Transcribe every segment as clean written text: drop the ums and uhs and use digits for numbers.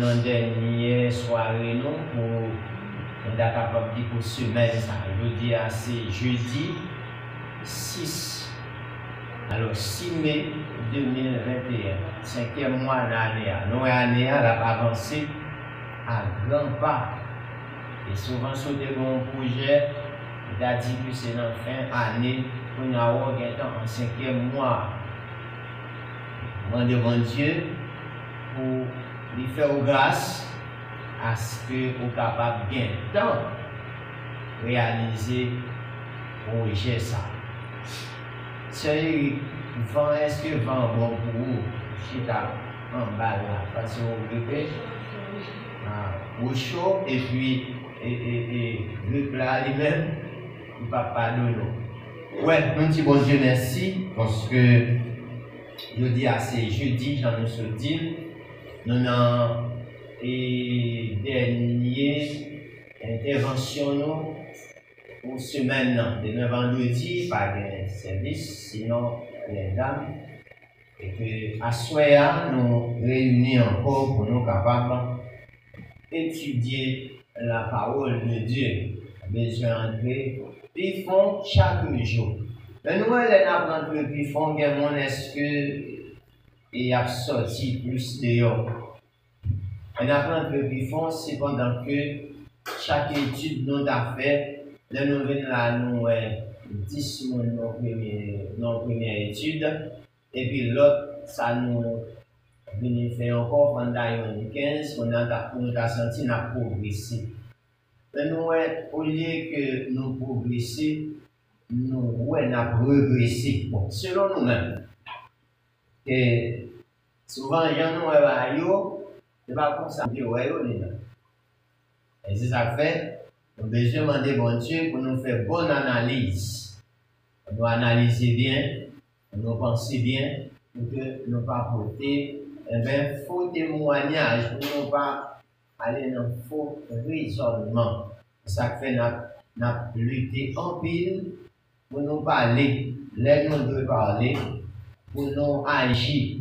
une dernière soirée nous pour on est capable de dire pour semaine ça. Je dis c'est jeudi 6. Alors 6 mai 2021, 5e mois de l'année. Nous l'année a avancé à grands pas. Et souvent sur des bons projets, il a dit que c'est la fin d'année pour nous avoir en 5e mois. Demandez à Dieu pour lui faire grâce à ce que vous capable bien temps réaliser le projet ça. Est-ce que vent bon pour vous? Chita en bas là, parce que vous bébé au chaud et puis le plat lui-même, il ne va pas de l'eau. Ouais, nous disons bon Dieu merci parce que je dis c'est jeudi, j'en ai sorti. Nous avons une dernière intervention pour semaine de vendredi par des services, sinon les dames. Et que à soir, nous réunissons encore pour nous capables d'étudier la parole de Dieu. Besoin d'entrer, puis font chaque jour. Mais nous, les apprenants, puis font mon est-ce que il a sorti plus dehors. Un apprenti puis font, c'est pendant que chaque étude nous a fait, là nous venons là, nous 10 nos première étude, et puis l'autre, ça nous vient faire encore pendant 15, on a senti la progresser. Mais nous, au lieu que nous progresser, nous avons progressé. Bon, selon nous-mêmes. Et souvent, les gens nous c'est pas comme ça. Et c'est ça fait, nous avons besoin de demander bon Dieu pour nous faire bonne analyse. Nous analyser bien, nous penser bien, pour que nous ne pas porter un faux témoignage, pour nous ne pas aller dans un faux raisonnement. C'est ça fait nous lutter en pile pour nous parler. Là, nous devons parler pour nous agir.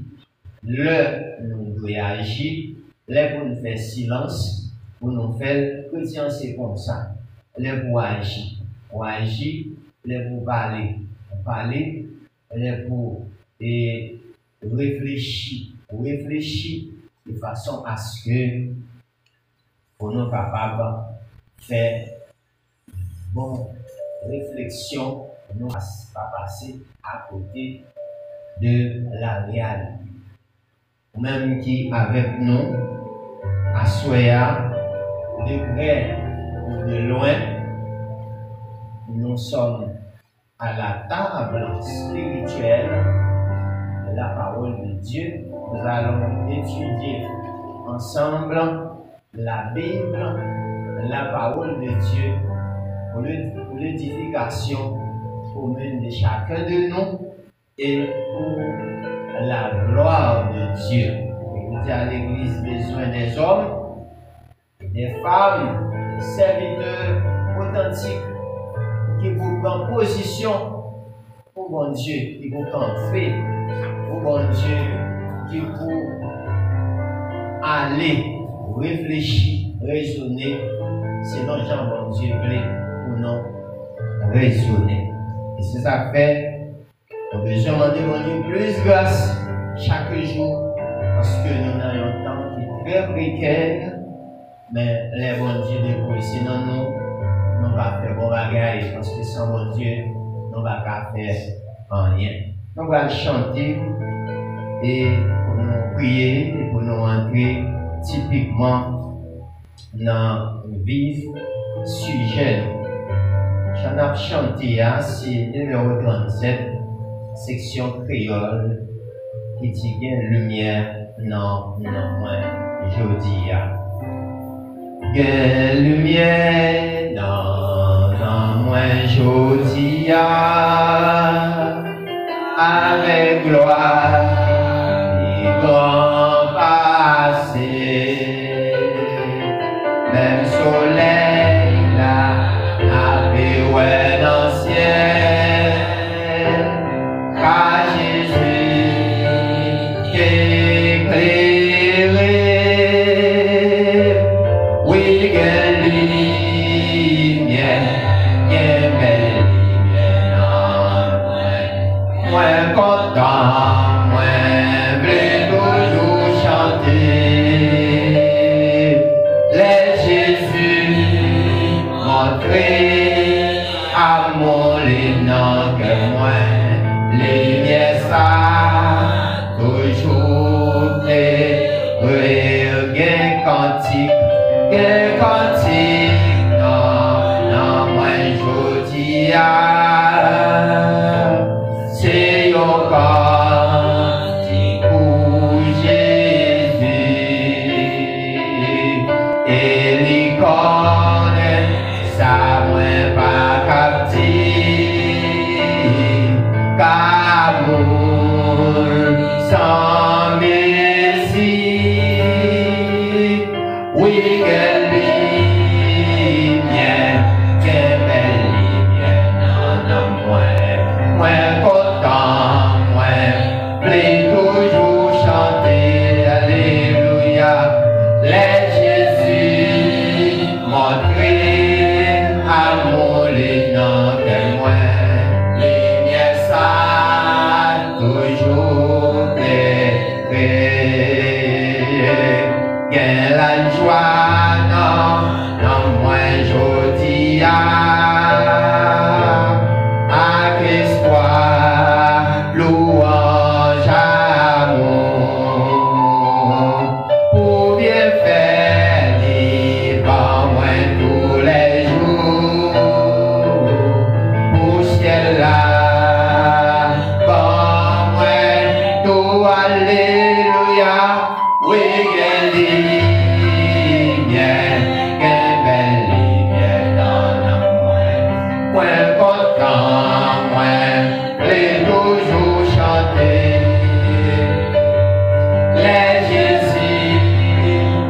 Nous devons agir. Là, pour nous faire silence, pour nous faire chrétien, c'est comme ça. Là, pour agir. Pour agir, là, pour parler. Pour parler, là, pour réfléchir. Pour réfléchir de façon à ce que pour nous capables de faire bonne réflexion, pour nous pas passer à côté de la réalité. Même qui avec nous, à Soya, de près ou de loin, nous sommes à la table spirituelle de la parole de Dieu. Nous allons étudier ensemble la Bible, la parole de Dieu, pour l'édification commune de chacun de nous et pour la gloire de Dieu. Il y a à l'église besoin des hommes, des femmes, des serviteurs authentiques qui vous prennent position pour bon Dieu, qui vous prennent fait pour bon Dieu, qui vous allez réfléchir, raisonner, selon Jean bon Dieu voulait pour nous raisonner. Et c'est ça fait. Nous besoin de demander plus grâce chaque jour parce que nous avons un temps qui est très précaire, mais les bons dieux dépôts, sinon nous ne pouvons pas faire bon bagaille parce que sans bon Dieu, nous ne pouvons pas faire rien. Nous allons chanter et pour nous prier et pour nous entrer typiquement dans le vif sujet. J'en ai chanté, c'est numéro 37. Section créole qui dit bien lumière non moins jodi bien lumière non moins jodi avec gloire et grand passé même soleil là avec ouais dans le ciel. Car Jésus éclairé non, moi je dis c'est au cantique pour Jésus, et l'icône, ça moi pas capté, qu'amour sans messie, oui, quelle lumière, quelle belle lumière, non, moi content, moi, plaît toujours chanter, alléluia, laisse Jésus montrer amour, les noms de moi, lumière ça, toujours plaît, gain la joie, non, moi je dis avec espoir, louange, amour, pour bien faire devant moi tous les jours, pour ciel là, pour moi tout, alléluia, oui, quelle lumière, quelle belle lumière dans moi content, moi, les toujours chanter, les Jésus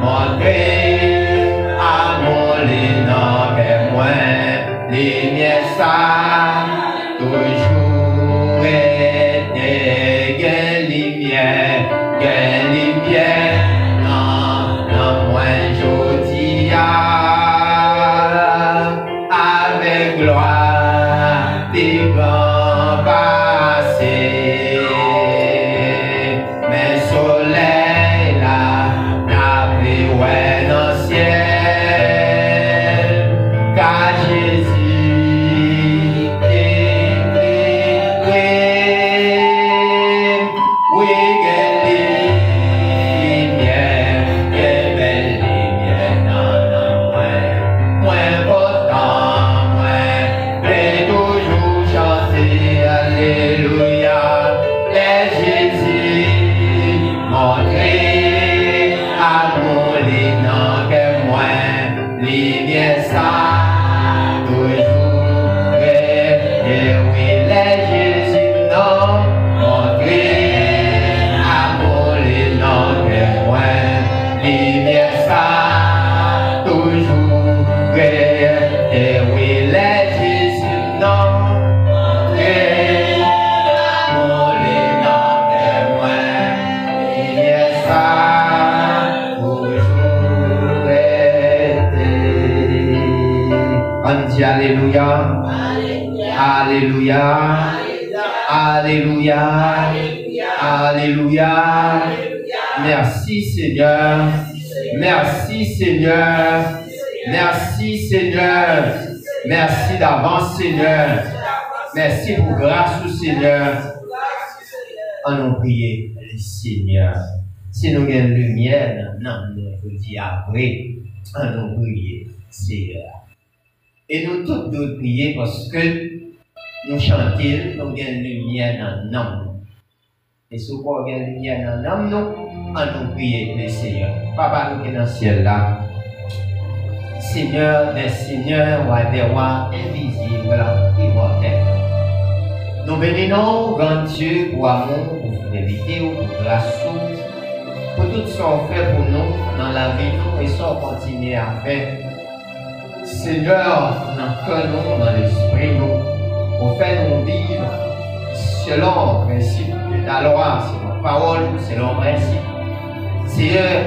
montrer, amour, les noms que moi, les miens ça, toujours été, quelle lumière, non, moi je dis avec gloire, des grands passés, mais soleil là, n'a plus ouais dans le ciel, car Jésus est oui, quelle lumière, quelle belle lumière, non, moi content, moi, plaît toujours chanter, alléluia, laisse Jésus montrer, amour, les noms que moi, lumière ça, toujours vrai, et oui, laisse Jésus, non, montrer, amour, les noms que moi, lumière ça, toujours vrai, et oui, laisse Jésus, non, montrer, amour, les noms que moi, lumière ça, toujours vrai. On dit alléluia, alléluia, alléluia, alléluia. Merci Seigneur, merci Seigneur, merci Seigneur, merci d'avance Seigneur, merci pour grâce au Seigneur. On nous prie le Seigneur. Si nous avons une lumière, non, nous dis après, on nous prie Seigneur. Et nous tous nous prier parce que nous chantons, nous avons une lumière dans nous. Et si vous avez une lumière dans nous, on nous prie le Seigneur. Papa, nous qui dans le ciel là, Seigneur des seigneurs, roi des rois, invisible, immortel. Nous bénissons, grand Dieu, pour amour, pour fidélité, pour grâce, pour tout ce qu'on fait pour nous dans la vie, nous et ce qu'on continue à faire. Seigneur, dans le cœur, nous, dans l'esprit, nous, pour faire nous vivre selon le principe de ta loi, selon la parole, selon le principe. Seigneur,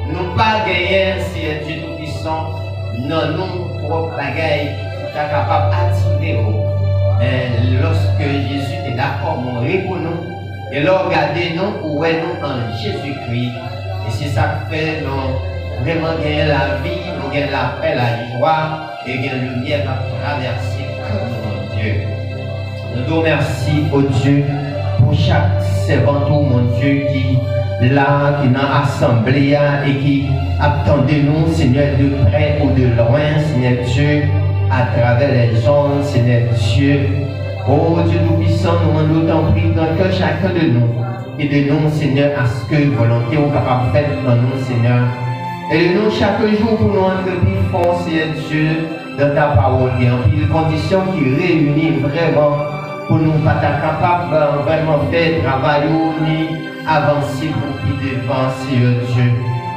nous pas gagner, Seigneur Dieu Tout-Puissant, non, nous, propres bagailles, tu es capable d'attirer. Mais lorsque Jésus est d'accord à mourir pour nous, et là, regardez-nous où est nous en Jésus-Christ. Et c'est ça qui fait nous vraiment gagner la vie, nous gagner la paix, la joie, et gagner la lumière à traverser comme mon Dieu. Nous nous remercions, oh Dieu, pour chaque servant, mon Dieu, qui là, qui dans l'assemblée et qui attendent nous, Seigneur, de près ou de loin, Seigneur Dieu, à travers les ondes, Seigneur Dieu. Oh Dieu Tout-Puissant, nous t'en prie dans que chacun de nous, et de nous, Seigneur, à ce que volonté ou capable faire dans nous, Seigneur. Et de nous chaque jour pour nous entreprendre, Seigneur Dieu, dans ta parole, et en pile conditions qui réunissent vraiment pour nous pas capables vraiment faire travail ou ni avancer pour qui devant, Seigneur Dieu.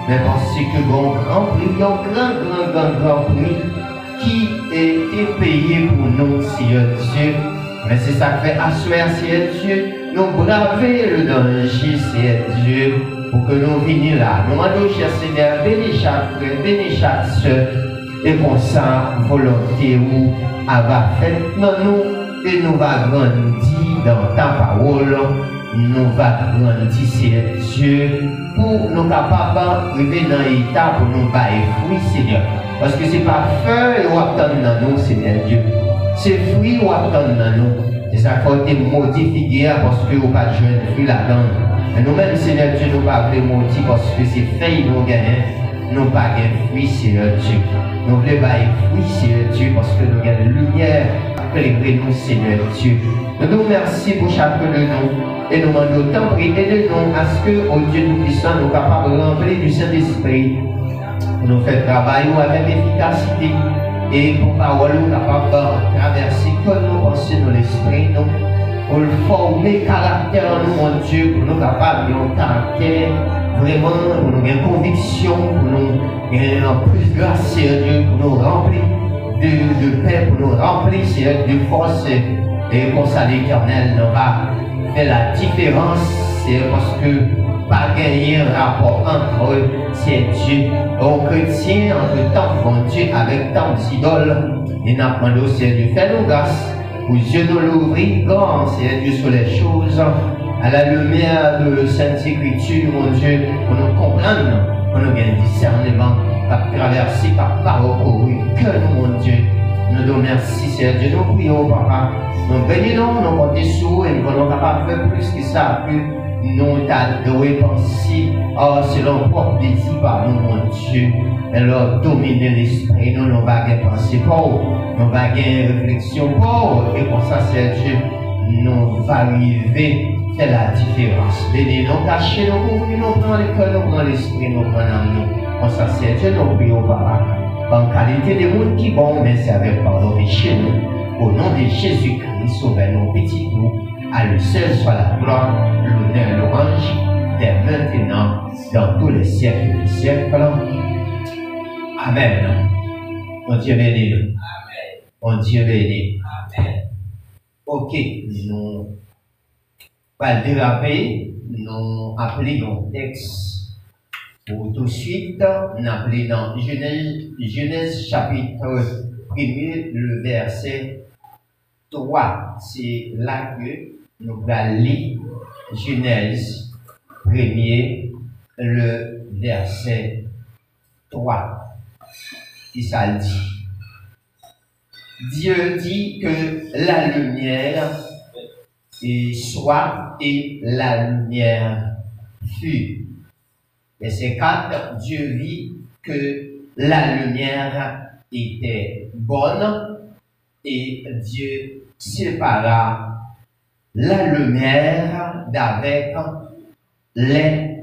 Mais parce que bon grand prix, grand prix qui a été payé pour nous, Seigneur Dieu. Mais c'est ça que fait assurer, Seigneur Dieu, nous braver le danger, Seigneur Dieu, pour que nous venions là. Nous demandons, cher Seigneur, bénis chaque frère, bénis chaque soeur, et comme ça, volonté ou avoir fait dans nous, et nous va grandir dans ta parole, nous va grandir, Seigneur Dieu, pour nous capables d'arriver dans l'état pour nous bailler fruit, Seigneur. Parce que ce n'est pas feu ou attendre dans nous, Seigneur Dieu. C'est fruit ou attendre dans nous. C'est ça qu'il faut être modifié parce que nous pas de jeunes fruits là-dedans. Mais nous-mêmes, Seigneur Dieu, nous ne pas modifier parce que c'est fait, nous gagnons. Nous pas de fruits, Seigneur Dieu. Nous voulons pas de fruits, Seigneur Dieu, parce que nous avons la lumière à éclairer nous, Seigneur Dieu. Nous nous remercions pour chacun de nous. Et nous demandons tant prier de nous à ce que, au Dieu Tout-Puissant, nous sommes capables de remplir du Saint-Esprit. Nous faisons travail avec efficacité. Et pour parole, nous sommes capables de traverser comme nous pensons dans l'esprit, nous. Pour le former caractère nous, mon Dieu, pour nous capables de un caractère vraiment, pour nous avoir conviction, pour nous avoir plus de grâce, Dieu, pour nous remplir de paix, pour nous remplir de force. Et pour ça, l'Éternel nous va faire la différence, c'est parce que pas gagner un rapport entre Dieu, aux chrétiens, entre tant de Dieu avec tant d'idoles. Et nous apprenons au Seigneur Dieu, fais-nous grâce. Pour Dieu nous l'ouvrir grand, Seigneur Dieu, sur les choses, à la lumière de Sainte Écriture, mon Dieu, pour nous comprendre, pour nous bien discernement, par traverser, par parcourir que nous, mon Dieu. Nous nous remercions, Seigneur Dieu, nous prions, Papa. Nous bénissons, nous comptons sur et nous sommes capables de faire plus que ça, que nous t'adorer, penser, selon le propre désir par nous, mon Dieu. Alors, dominer l'esprit, nous n'avons pas de pensée pour, nous n'avons pas de réflexion pour, et pour ça, c'est Dieu, nous va arriver, c'est la différence. Bénis-nous, cachez-nous, ouvrez-nous, prenons le cœur, nous prenons l'esprit, nous prenons nous. Pour ça, c'est Dieu, nous prions, Papa. En qualité de monde qui bon, mais c'est avec pardon péché nous. Au nom de Jésus-Christ, sauvez-nous, petit nous. À lui seul soit la gloire, l'honneur, l'orange, dès maintenant, dans tous les siècles des siècles. Amen. Mon Dieu béni. Amen. Mon Dieu béni. Amen. Ok, nous allons déraper, nous appelons le texte. Pour tout de suite, nous appelons dans Genèse chapitre 1er, le verset 3. C'est là que nous allons lire Genèse 1er, le verset 3. Qui ça dit? Dieu dit que la lumière soit et la lumière fut. Verset 4, Dieu vit que la lumière était bonne et Dieu sépara la lumière d'avec les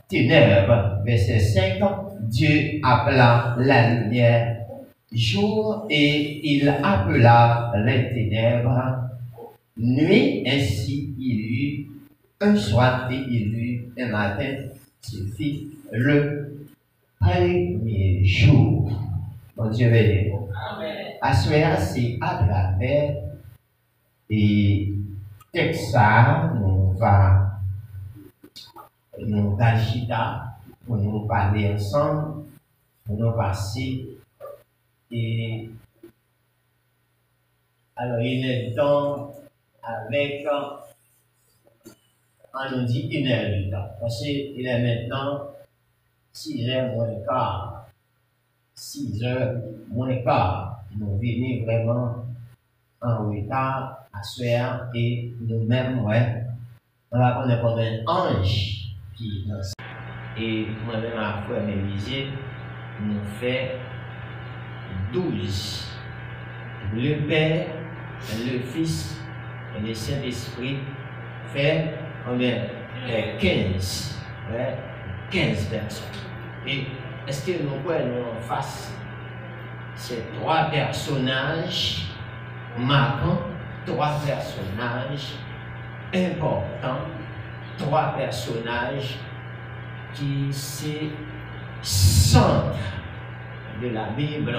ténèbres. Verset 5, Dieu appela la lumière jour et il appela les ténèbres nuit. Ainsi il eut un soir et il eut un matin. Ce fut le premier jour. Mon Dieu béni. À ce moment-là, c'est à travers et texte ça, nous agir pour nous parler ensemble, pour nous passer. Et alors, il est temps avec, on nous dit 1h du temps, parce qu'il est maintenant 6h moins le quart. 6h moins le quart. Nous venons vraiment en retard à soir et nous-mêmes, ouais, on va connaître comme un ange. qui dans ça. Et moi-même, après mes visites, nous fait 12. Le Père, le Fils et le Saint-Esprit fait combien? 15. Ouais, 15 personnes. Et est-ce que nous pouvons en face ces 3 personnages marquants, 3 personnages importants, 3 personnages qui se centrent de la Bible.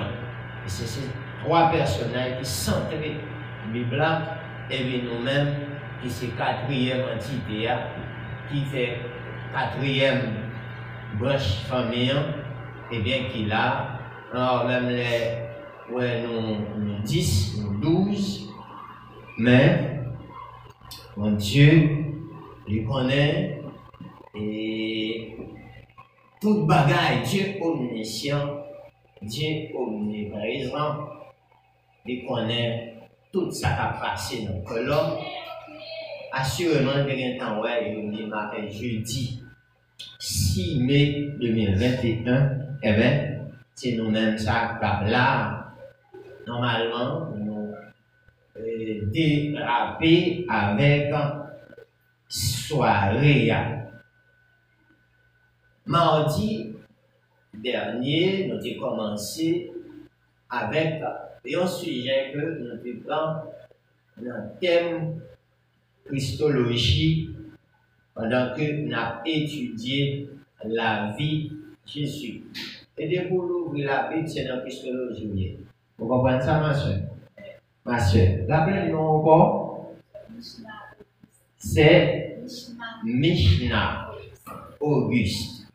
Et c'est ces 3 personnages qui centrent la Bible et bien nous-mêmes qui c'est 4e entité qui fait 4e branche famille et bien qu'il a alors même les ouais, nous 10, nous 12 mais mon Dieu il connaît et toute bagaille Dieu omniscient Dieu omniprésent il connaît tout ça qui a passé dans le colonne. Assurément, il y a un temps où il m'appelle jeudi 6 mai 2021. Eh bien, c'est nous-mêmes ça là. Normalement, nous déraper avec soirée. Mardi dernier, nous avons commencé avec un sujet que nous avons pris dans le thème Christologie pendant que nous avons étudié la vie de Jésus. Et dès que vous ouvrez la Bible, c'est dans Christologie. Vous comprenez ça, ma soeur? Ma soeur, rappelez-nous encore. C'est Mishnah Auguste.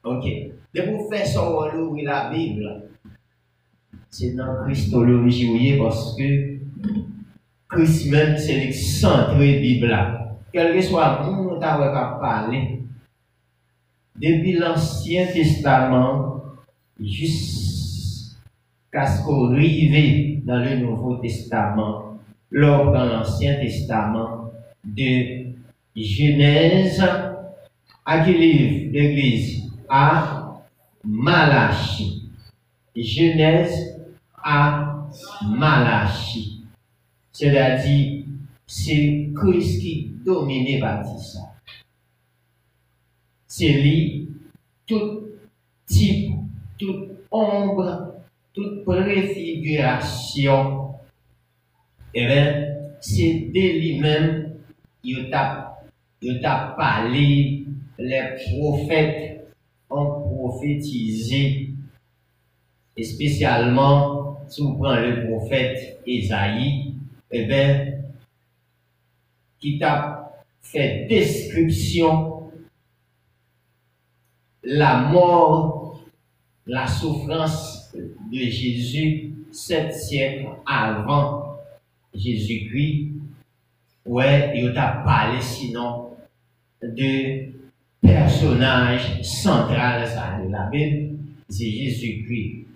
Ok. Dès que vous faites ça, vous ouvrez la Bible. C'est dans Christologie, parce que Christ même, c'est le centre de la Bible. Quel que soit le monde qui a parlé, depuis l'Ancien Testament jusqu'à ce qu'on arrive dans le Nouveau Testament, lors dans l'Ancien Testament, de Genèse à quel livre d'Église? À Malachie. Genèse à Malachie. C'est-à-dire, c'est Christ qui domine bâtisse. C'est lui, tout type, toute ombre, toute préfiguration. Et bien, c'est de lui-même, il t'a parlé, les prophètes ont prophétisé, et spécialement, si vous prenez le prophète Ésaïe, eh bien, qui t'a fait description la mort, la souffrance de Jésus 7 siècles avant Jésus-Christ. Ouais, il t'a parlé sinon de personnage central de la Bible, c'est Jésus-Christ.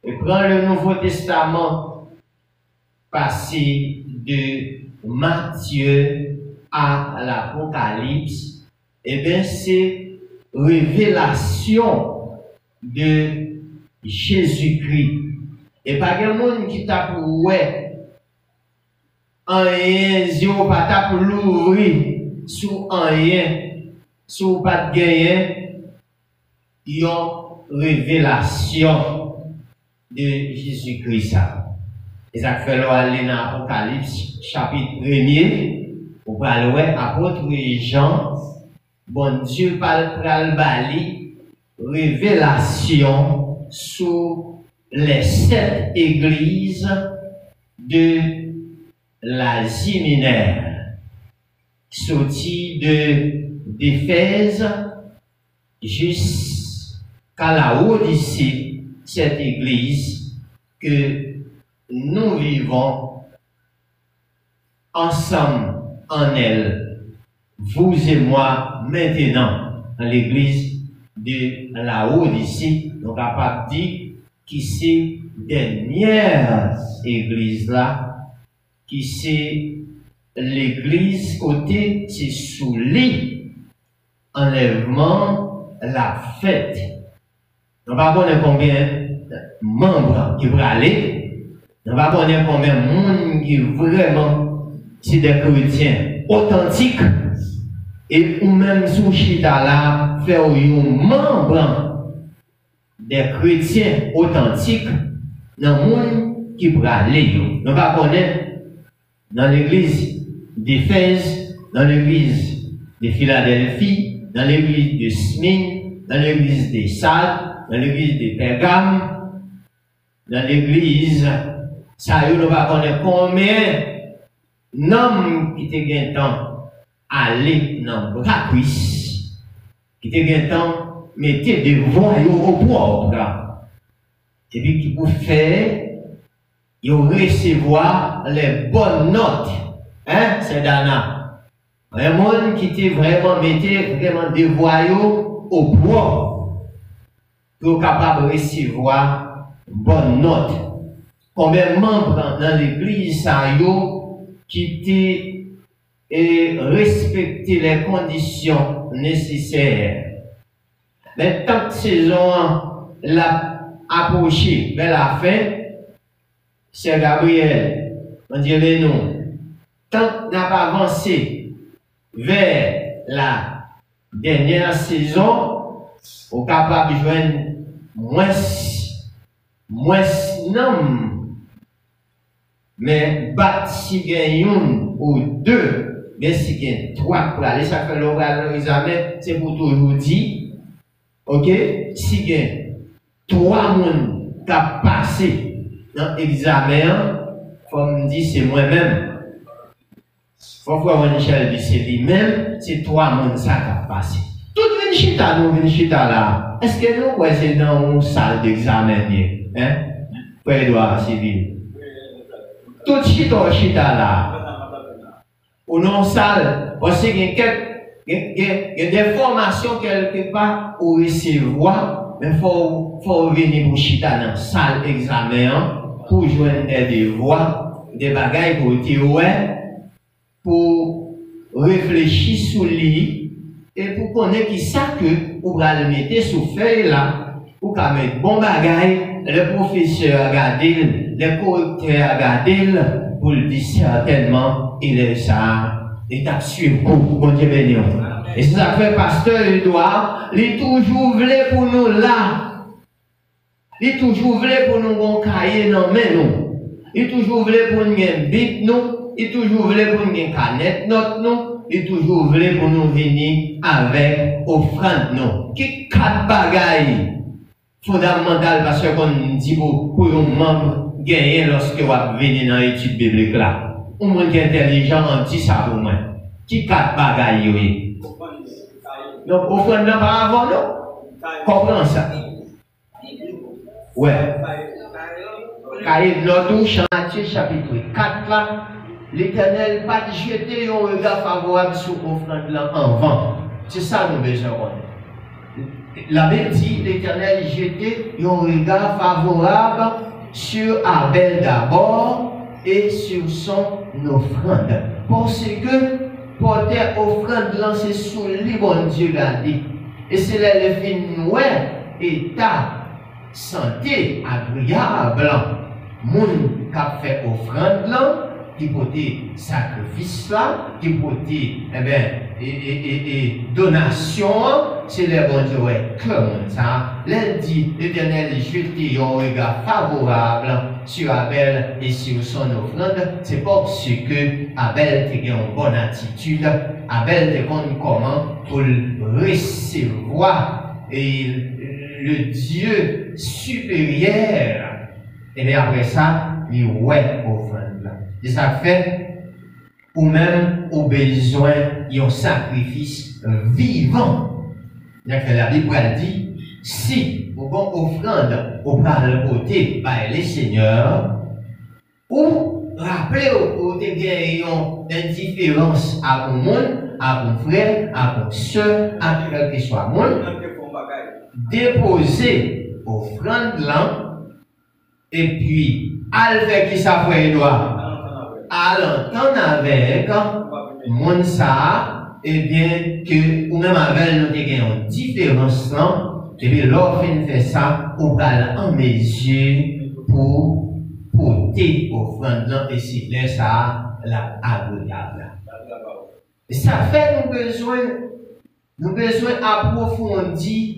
Et prends le Nouveau Testament, passé de Matthieu à l'Apocalypse, et bien c'est révélation de Jésus-Christ. Et pas de monde qui t'a pour ouais, un rien, pas t'a pour l'ouvrir sous un rien, sous pas de gagner, une révélation de Jésus-Christ. Et ça fait aller dans l'Apocalypse, chapitre 1er, vous parlez, apôtre Jean, bon Dieu parle le bali, révélation sur les 7 églises de l'Asie mineure, sorti d'Éphèse jusqu'à la Odyssée, cette église que nous vivons ensemble en elle, vous et moi, maintenant, dans l'église de la Odyssée, nous sommes capables de dire qui c'est dernière église là, qui c'est l'église côté, c'est sous lit enlèvement la fête. Nous ne savons pas combien de membres qui vont aller. Nous ne savons pas combien de monde qui vraiment c'est des chrétiens authentiques. Et ou même sous Chita là, faire un membre des chrétiens authentiques dans le monde qui vont aller. Nous ne savons pas dans l'église d'Éphèse, dans l'église de Philadelphie, dans l'église de Smyrne, dans l'église de Sardes, dans l'église de Pergame, dans l'église, ça y est, nous va connaître combien d'hommes qui te gagnent temps aller dans le bras cuisse, qui te gagnent temps mettre des voyous au propre, et puis qui pour faire, ils recevoir les bonnes notes. Hein, c'est Dana. Un monde qui te vraiment mettait vraiment des voyous au propre, pour capable de recevoir bonne note. Combien de membres dans l'église ça qui respecté les conditions nécessaires. Mais tant que saison l'a approché vers la fin, c'est Gabriel, on dirait nous, tant qu'on n'a pas avancé vers la dernière saison, on est capable de joindre moins non. Mais battre si gagne ou deux, mais si gagne trois pour aller, ça fait l'oral dans l'examen, c'est pour toujours dire, ok? Si gagne trois personnes qui ont passé dans l'examen, faut me dire c'est moi-même. Faut voir Michel dit c'est lui-même, c'est trois personnes qui ont passé. Tout Vinchita, nous Vinchita là, est-ce que nous, ouais, c'est dans une salle d'examen, hein? Pour Edouard civil. Tout chita là, ou non salle, parce qu'il y a des formations quelque part où recevoir, mais il faut venir pour chita dans la salle d'examen pour joindre des devoirs, des bagailles pour dire pour réfléchir sur lui et pour connaître qui ça que vous allez le mettre sous feuille là, pour qu'on mette bon bagaille, le professeur regarder. Les correcteurs regardent pour le dire certainement, il est ça, il est sur coup, bon Dieu béni. Et c'est ça que fait pasteur Edouard, il est toujours voulu pour nous là. Il est toujours voulu pour nous un cahier dans main nous. Il est toujours voulu pour nous un bip nous. Il est toujours voulu pour nous un canette note nous. Il est toujours voulu pour nous venir avec offrande nous. Qui quatre bagailles fondamentales parce qu'on dit pour un membre gagner lorsque vous venez dans l'étude biblique là. Un monde qui est intelligent en dit ça pour moi. Qui quatre bagailles. Donc, offrande là par avant, non? Comprends ça? Ouais. Cahier de notre chantier chapitre 4 là, l'Éternel n'a pas jeté un regard favorable sur l'offrande là en vent. C'est ça nous besoin. La Bible dit l'Éternel jeté un regard favorable sur Abel d'abord et sur son offrande. Parce que porter offrande lancée sous lui, bon Dieu l'a dit. Et c'est là le fin ouais, état, santé, agréable. Moun qui a fait offrande là, qui portait sacrifice là, qui portait donation, c'est les bon Dieu, comme ça. L'elle dit, l'Éternel jeté un regard favorable sur Abel et sur son offrande. C'est parce que Abel était en bonne attitude. Abel était comment pour recevoir et le Dieu supérieur. Et bien après ça, il ouais offrande là. Et ça fait, ou même au besoin d'un sacrifice vivant. La Bible dit, si vous avez offrande au par le côté par les seigneurs, ou rappelez au côté d'une indifférence à un monde, à un frère, à un soeur, à quel que soit monde, déposer offrande là, et puis, al fait qui s'appelle Edouard, à l'entendre avec mon ça, eh bien, que, ou même avec nous, une différence, et puis, l'offre fait ça, on va en mesure pour porter offrande, et c'est là, ça, la agréable. Et ça fait, nous besoin approfondir,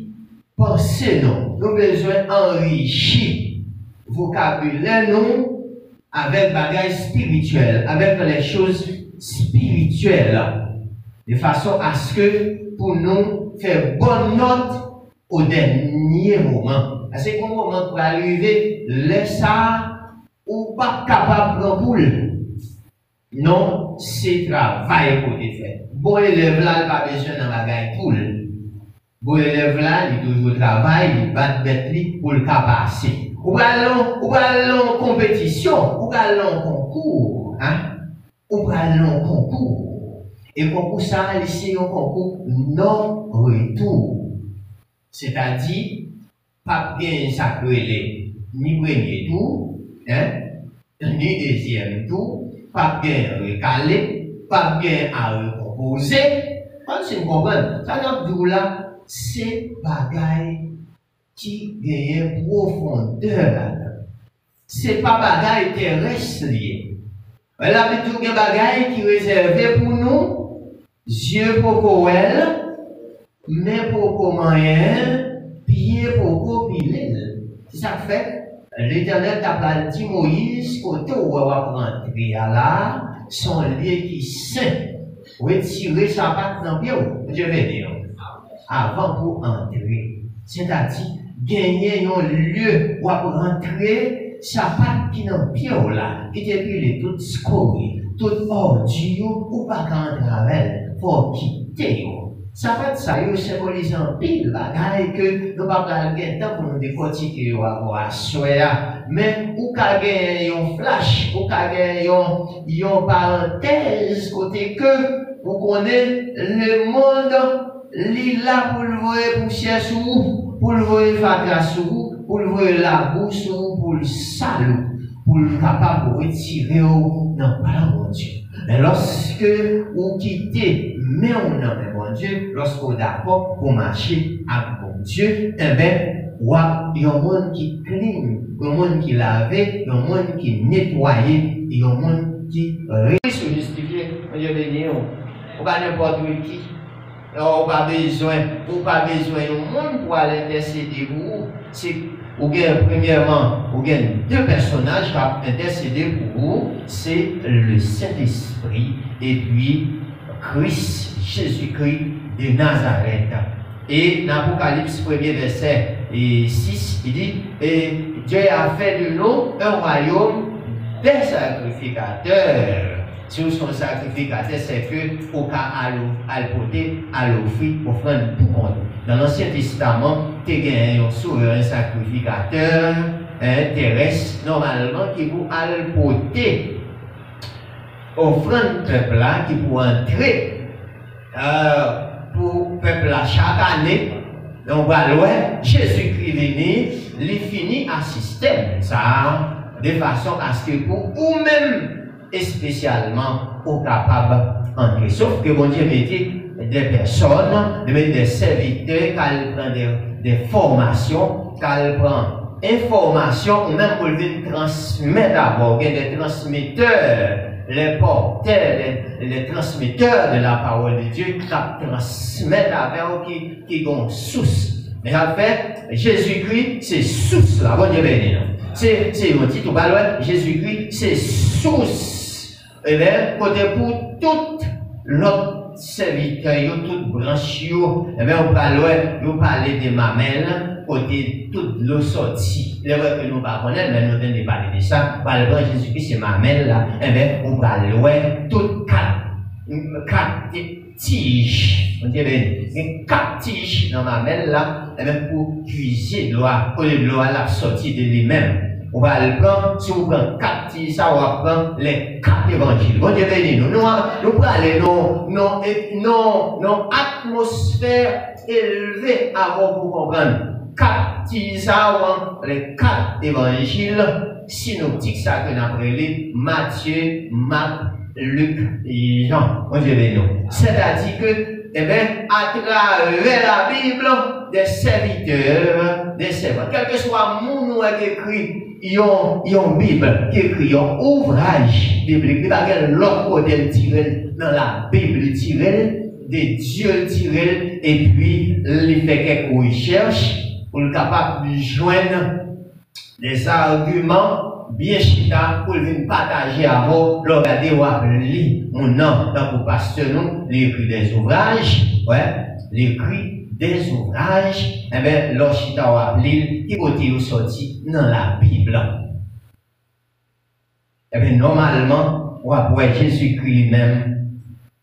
penser, nous besoin enrichir, vocabulaire, nous, avec bagages spirituels, avec les choses spirituelles, de façon à ce que, pour nous, faire bonne note, au dernier moment. C'est un moment pour arriver, laisse ça, ou pas capable de boule. Non, c'est travail pour te faire. Bon élève là, il n'a pas besoin d'un bagage poule. Bon élève là, il toujours travail, il bat bête pour le passer. Ou allons en compétition, ou allons en concours, hein? Ou allons en concours. Et concours ça, c'est un concours non retour. C'est-à-dire, pas bien sacré ni premier tour, hein, ni deuxième tour, pas bien recalé, pas bien à recomposer. Quand tu comprends, ça n'a pas là, c'est bagaille qui gagne profondeur là-dedans. C'est pas bagaille terrestre lié. Là, il y a des bagaille qui réservé pour nous, yeux pour Coël, mais pour moyen, pied pour piler. C'est ça que fait. L'Éternel t'a dit Moïse, côté où on va rentrer là, son lieu qui saint. Retirer sa patte dans le pied. Je vais dire. Avant pour entrer. C'est-à-dire, gagner un lieu où on va rentrer, sa patte qui dans le pied là, qui depuis tout scorie, tout ordure, ou pas qu'en travers, faut quitter. Ça va être ça, il symbolise un pile bagaille que nous pas gagner temps pour nous décortiquer à souhait, mais ou ka gagner un flash, ou ka gagner une parenthèse côté que vous connaissez le monde là pour le voir poussière sous, pour le voir fatra sous, pour le voir la boue sous, pour le salou, pour le capable de retirer dans pas mon Dieu. Mais lorsque vous quittez, mais on a mon Dieu, lorsque vous êtes d'accord pour marcher avec mon Dieu, eh bien, il y a un monde qui clean, il y a un monde qui lavé, il y a un monde qui nettoyé, il y a un monde qui réussit justifié. Dieu béni, on va n'importe qui. On n'a pas besoin d'un monde pour aller intercéder pour vous. Ou bien, premièrement, ou bien deux personnages qui ont intercédé pour vous, c'est le Saint-Esprit et puis Christ, Jésus-Christ de Nazareth. Et dans l'Apocalypse 1er verset 6, il dit, et Dieu a fait de nous un royaume des sacrificateurs. Si son sacrificateur, c'est que au cas à l'apporter, à l'offrir, offrande pour compte. Dans l'Ancien Testament, tu as un souverain sacrificateur terrestre, normalement, qui vous apporter offrande peuple là, qui pour entrer pour peuple là chaque année. Donc, voilà, Jésus-Christ venu, il finit un système, ça, de façon à ce que pour vous-même, et spécialement au capable d'entrer. Sauf que bon Dieu mettait des personnes, des serviteurs, qui prennent des formations, qui prennent informations, ou même pour le transmettre d'abord, des transmetteurs, les porteurs, les transmetteurs de la parole de Dieu, qui transmettent avec eux, qui ont source. Mais en fait, Jésus-Christ, c'est source là, bon Dieu béni. C'est un petit tout bas, Jésus-Christ, c'est source. Et bien, côté pour toute l'autre serviteur, toute branche, et bien, on parle de mamelles, côté toute l'eau sortie. Les vrai que nous ne connaissons pas, mais nous devons parler de ça. Par le Jésus-Christ, c'est mamelle là, et bien, on parle de toutes quatre tiges. On dit bien, quatre tiges dans mamelle là, et bien, pour puiser l'eau, pour que l'eau la sortie de lui-même. On va le prendre, si on prend 4 tiges, ça, on va prendre les 4 évangiles. Bon Dieu béni nous. Nous allons aller dans atmosphère élevée avant pour comprendre. 4 tiges, ça, les 4 évangiles synoptiques, ça que nous appelons Matthieu, Marc, Luc et Jean. On dirait non. C'est-à-dire que, eh bien, à travers la Bible, des serviteurs, des servants, quel que soit mon nom qui écrit, ils ont une Bible, qui écrit un ouvrage biblique. Il y a l'autre côté tiré dans la Bible tiré, de Dieu tiré, et puis il fait quelques recherches pour être capable de joindre des arguments bien chita pour venir partager à vous, le regarder ou lire mon nom, donc pour pasteur nous, l'écrit des ouvrages, ouais, l'écrit des ouvrages, eh bien, le chita ou appelé, qui côté sorti dans la Bible. Eh bien, normalement, on va voir Jésus-Christ lui-même,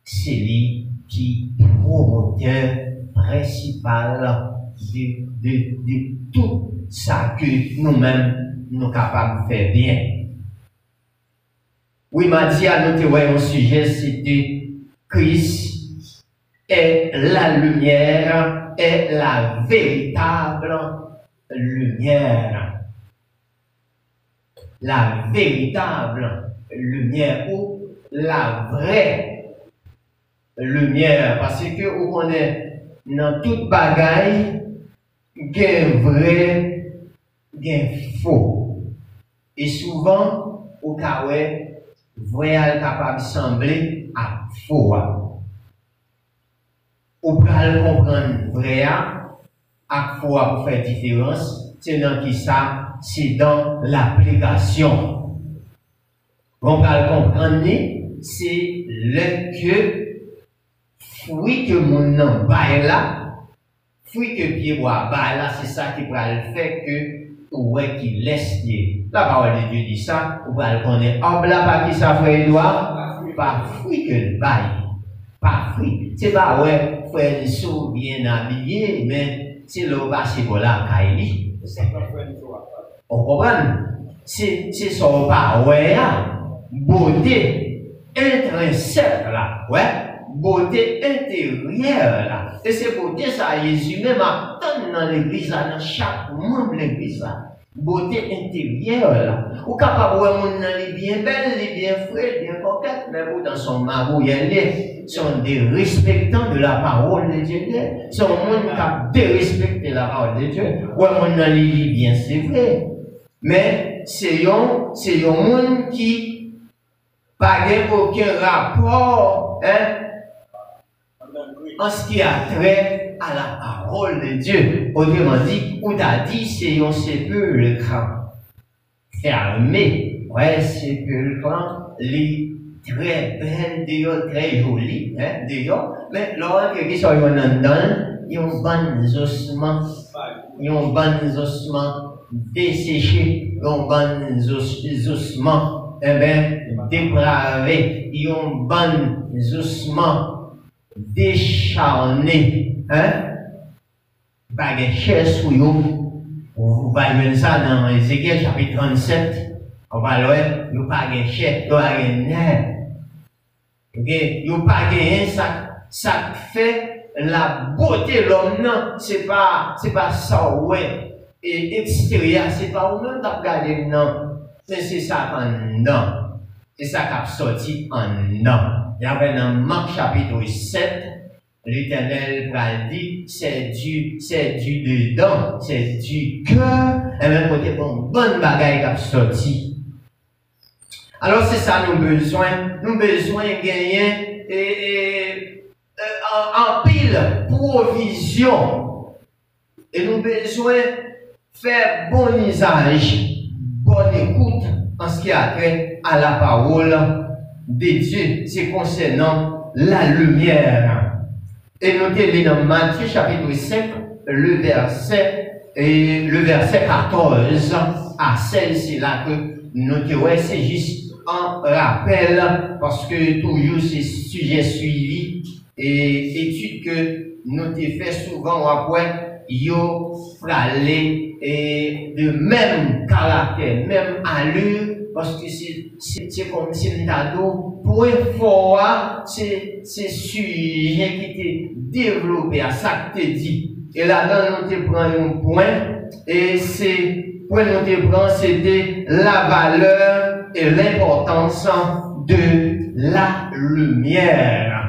c'est lui qui est promoteur principal de tout ça que nous-mêmes nous sommes capables de faire bien. Oui, m'a dit à nous un sujet, c'était Christ est la lumière, est la véritable lumière. La véritable lumière ou la vraie lumière. Parce que on connaît dans toute bagaille, gain vrai, gain faux. Et souvent, au cas où, vrai est capable de sembler à faux. Ou peut comprendre vrai à faux pour faire différence. C'est dans qui ça? C'est dans l'application. On peut comprendre, c'est le que fruit que mon nom baille là, fruit que pied bois baille là, c'est ça qui va le faire que ouais qui laisse Dieu. La parole de Dieu dit ça, ou va le connaître. Hop là, pas qui ça frère Edouard, pas fruit que le baille, pas fruit. C'est pas ouais, frère Lissou bien habillé, mais c'est le passé pour la Kaili. On comprend? C'est son pas ouais, beauté intrinsèque là, ouais. Beauté intérieure là. Et c'est beauté ça, Jésus même a donné dans l'église, dans chaque membre de l'église là. Beauté intérieure là. Ou capable de voir mon est bien belle, est bien frais, bien coquette, mais vous dans son marou, il sont des respectants de la parole de Dieu. Son monde qui a dérespecté la parole de Dieu. Ou mon est bien, c'est vrai. Mais c'est un monde qui n'a aucun rapport, hein, en ce qui a trait à la parole de Dieu. Autrement dit, ou t'as dit, c'est un sépulcre fermé. Ouais, sépulcre, très belle, très joli, hein, d'ailleurs. Mais lorsque qui sont dedans, ils ont bon ossements, ils ont bon ossements desséchés, ils ont bon ossements, eh bien, dépravés, ils ont bon ossements décharné, hein? Baguette chair sous vous. Vous voyez ça dans Ézéchiel chapitre 37. On va le voir, vous baguette chair, vous baguette nerf. Ok? Vous baguette ça fait la beauté de l'homme, non? C'est pas ça, ouais. Et extérieur, c'est pas vous-même qui regardez, non. Mais c'est ça en dedans. C'est ça qui a sorti en dedans. Il y avait dans Marc chapitre 7, l'Éternel va dire, c'est du dedans, c'est du cœur, et même côté bon, bonne bagaille qui a sorti. Alors c'est ça nous besoin de gagner en pile provision. Et nous besoin faire bon usage, bonne écoute en ce qui a trait à la parole de Dieu, c'est concernant la lumière. Et notez dans Matthieu chapitre 5, le verset 14 à 16, c'est là que notez, ouais, c'est juste un rappel, parce que toujours ces sujets suivis et études que nous fait souvent après, yo fralé et de même caractère, même allure, parce que c'est comme si nous avons point fort, c'est sujet qui était développé à ça que tu dis. Et là-dedans, nous te prenons un point, et c'est point nous te prenons, c'était la valeur et l'importance de la lumière.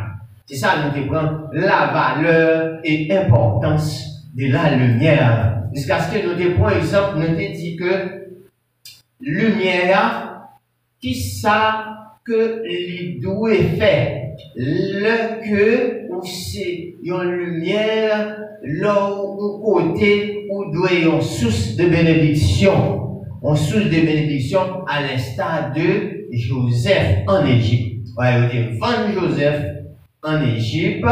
C'est ça, nous prenons la valeur et l'importance de la lumière. Jusqu'à ce que nous prenons exemple, nous dit que lumière, qui ça que les doués fait, le que ou c'est une lumière, là où côté où doit une source de bénédiction, une source de bénédiction à l'instar de Joseph en Égypte. Ouais, il Joseph en Égypte,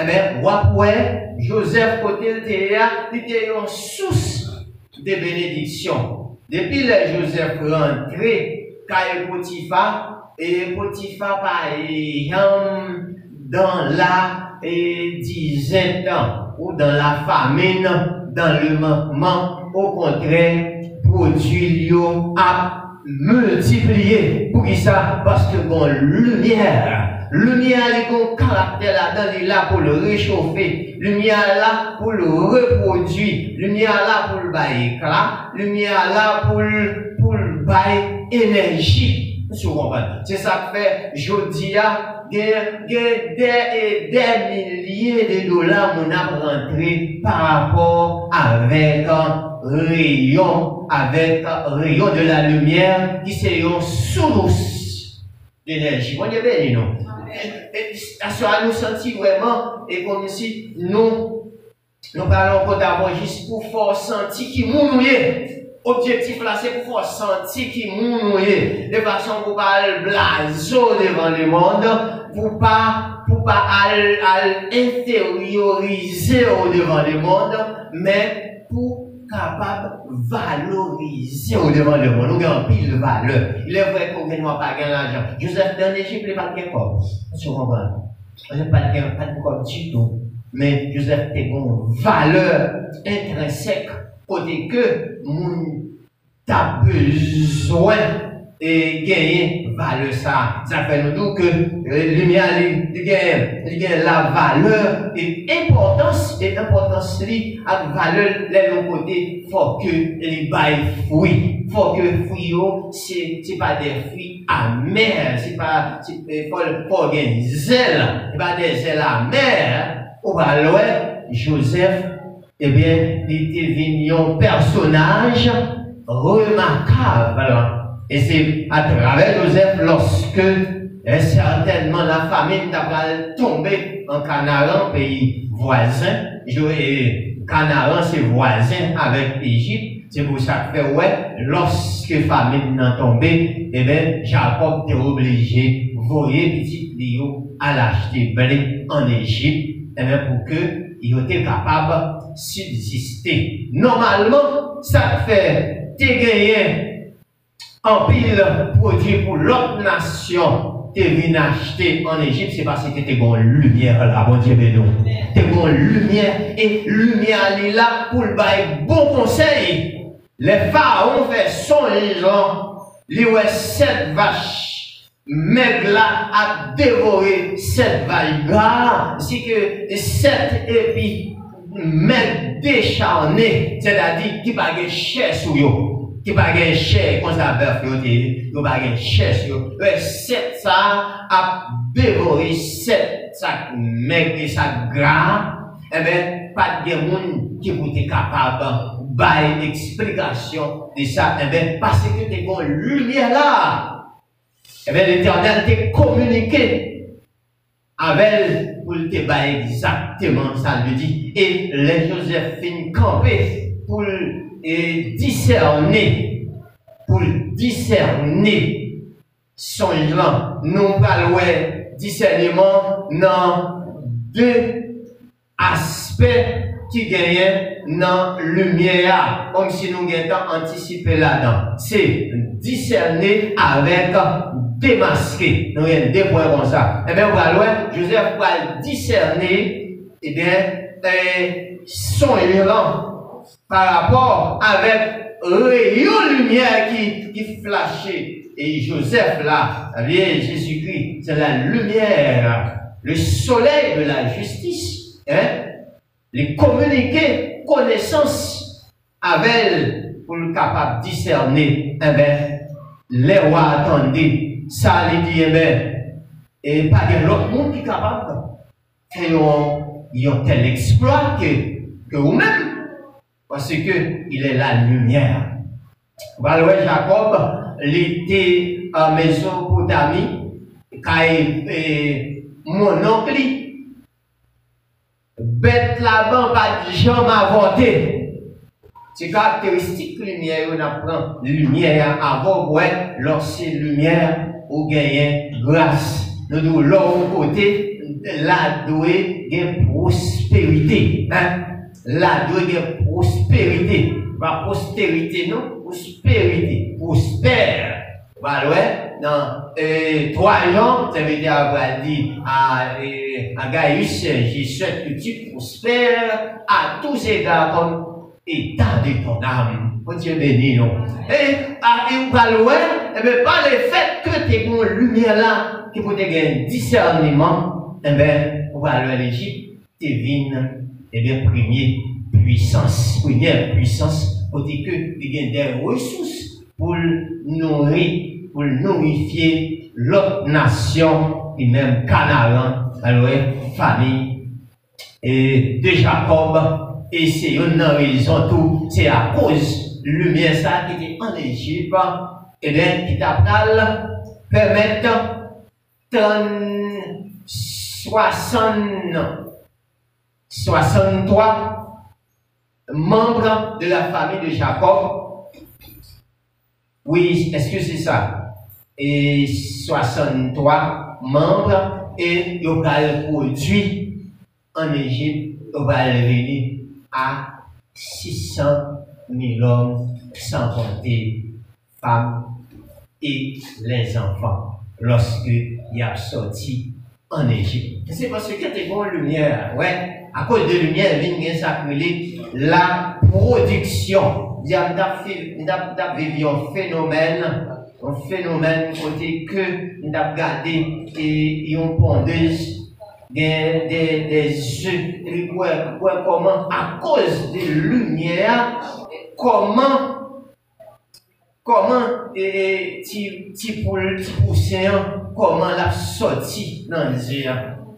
eh bien, ouais, Joseph côté il était une source de bénédiction. Depuis que Joseph rentré, quand Potiphar, et Potiphar par exemple dans la dizaine ou dans la famine, dans le moment, au contraire, produit a multiplié. Pour qui ça? Parce que bon, lumière a un caractère là-dedans, il est là pour le réchauffer, lumière là pour le reproduire, lumière là pour le bailler éclat, lumière là pour le bailler énergie. C'est ça que fait, Jodia, des milliers de dollars mon a rentré par rapport avec un rayon de la lumière qui c'est une source d'énergie. On est bien, non? Ça nous sentit vraiment, et comme si nous parlons encore d'abord juste pour faire sentir qui mouillé. Objectif là, c'est pour faire sentir qui mouillé. De façon pour pas blazo devant le monde, pour pas inférioriser au devant le monde, mais pour capable valoriser au devant le monde. Nous avons pile de valeur. Il est vrai qu'on ne va pas gagner l'argent. Joseph dans l'Égypte, il n'est pas de corps. On comprend. On n'a pas de corps du tout. Mais Joseph a une valeur intrinsèque. Côté que mon t'as besoin et gagner valeur ça. Ça fait nous dire que lumière gagne la valeur et importance li à valeur les côté faut que les bail fruits. Faut que fruits c'est pas des fruits amers, c'est pas faut gagner zèle, c'est pas des zèles amers. Au balois Joseph, eh bien, il était venu un personnage remarquable. Et c'est à travers Joseph, lorsque certainement la famine t'a tombé en Canaan, pays voisin, Canaan c'est voisin avec l'Égypte, c'est pour ça que fait, ouais, lorsque famine n'a tombé, eh bien, Jacob était obligé de voyer petit Léo à l'acheter blé en Égypte, eh bien, pour que il était capable de subsister. Normalement, ça fait t'es gagné en pile produit pour l'autre nation, t'es venu acheter en Égypte, c'est parce que t'es une lumière là, bon Dieu béni. T'es une lumière, et lumière est là pour le bail bon conseil. Les pharaons fait son gens, les ouais 7 vaches. Megla a dévoré 7 vaches, si que 7 épis, meg décharné, c'est-à-dire qui pas de chair sur eux, qui pas de chair, comme ça, bœuf, qui pas de chair sur eux. 7 ça a dévoré 7 sacs meg et sacs gras, eh bien, pas de monde qui vous est capable de explication de ça, eh bien, parce que t'es une lumière là. Eh bien, l'Éternel t'a communiqué avec pour te bailler exactement ça lui dit. Et les Joséphine campé pour discerner son plan. Nous parlons discernement dans 2 aspects qui gagnent dans la lumière, comme si nous avons anticipé là-dedans. C'est discerner avec démasquer. Nous avons 2 points comme ça. Eh bien, on va loin, Joseph va discerner, eh bien, son élan par rapport avec rayon lumière qui flashait. Et Joseph là, Jésus-Christ, c'est la lumière, le soleil de la justice, hein? Les communiquer connaissance avec pour le capable de discerner, eh bien, les rois attendaient ça, il dit, eh bien, et pas de l'autre monde qui est capable de faire un tel exploit que vous-même. Parce que il est la lumière. Valoué Jacob, il était en Mésopotamie, quand mon oncle, bête là-bas, pas de jambe inventé. C'est caractéristique lumière, on apprend lumière avant, ouais, lorsque lumière, on gagne grâce. Nous devons l'autre côté, la douée de prospérité. Hein? La douée de prospérité. Pas postérité, non? Prospérité. Prospère. Voilà, ouais. Dans 3 ans, ça veut dire avoir dit à Gaius, je souhaite que tu prospères à tous égards comme état de ton âme. Oh Dieu béni, non? Et pas loin, et bien, pas le fait que tu aies une lumière là, qui peut te gagner discernement, eh bien, on va aller à l'Égypte, tu vignes, eh bien, première puissance, pour dire que tu gagnes des ressources pour nourrir, pour nourrifier l'autre nation, et même Canaan, alors, famille, et de Jacob, et c'est une raison tout, c'est à cause de lumière ça qui était en Égypte, et bien, qui t'a permettre 63 membres de la famille de Jacob. Oui, est-ce que c'est ça? Et 63 membres, et ils ont produit en Égypte, ils vont venir à 600 000 hommes, sans compter femmes et les enfants. Lorsque il a sorti en Égypte. C'est parce que tu as une lumière, ouais. À cause de lumière, il vient s'appeler la production. Il y a un phénomène côté que nous avons gardé une pondeuse des œufs. Et comment, à cause de lumière, comment tu poussin, comment la sortie dans les yeux.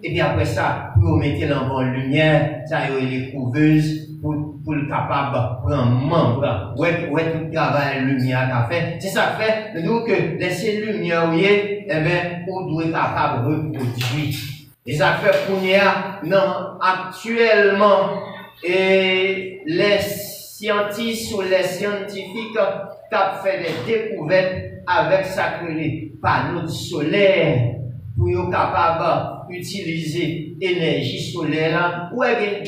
Et puis après ça, pour mettre l'envoi en lumière, ça y est les couveuses pour le capable de prendre membre. Ouais, tout le travail lumière qu'a fait. C'est ça fait, nous que laisser lumière, oui, eh bien, on doit être capable de reproduire. Et ça fait pour nous, non, actuellement, et les scientifiques ou les scientifiques qui fait des découvertes avec ça que les panneaux solaires pour être capable d'utiliser l'énergie solaire ou des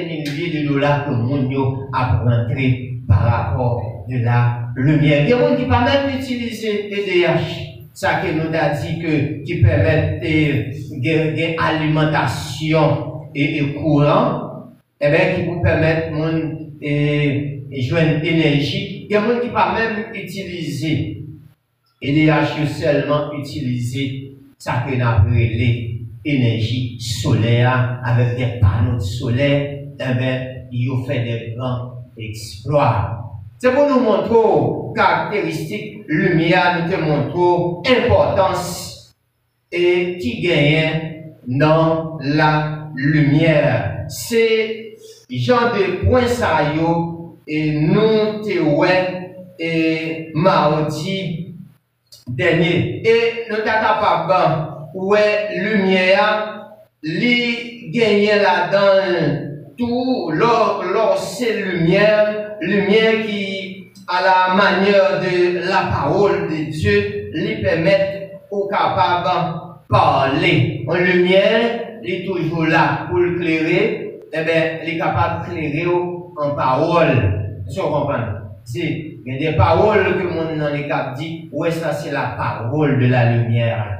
milliers de dollars que le monde a rentré par rapport de la lumière. Il y a des gens qui ne peuvent même utiliser EDH. Ça que nous a dit que qui permet de alimentation et courant, et bien qui vous permettent de joindre énergie. Il y a des gens qui ne peuvent même utiliser EDH, seulement utiliser ça que nous appelons l'énergie solaire avec des panneaux solaires. Eh bien, ils ont fait des grands exploits. C'est pour nous montrer caractéristiques lumière, nous te montrons importance et qui gagne dans la lumière. C'est genre de point ça et nous te ouais et mardi dernier et nous sommes capables ouais lumière li gagner là-dedans tout leur c'est lumière qui à la manière de la parole de Dieu lui permettent aux capables de parler en lumière il est toujours là pour l'éclairer et bien il est capable d'éclairer en parole si on comprend c'est il y a des paroles que mon dans les cap dit ouais ça c'est la parole de la lumière.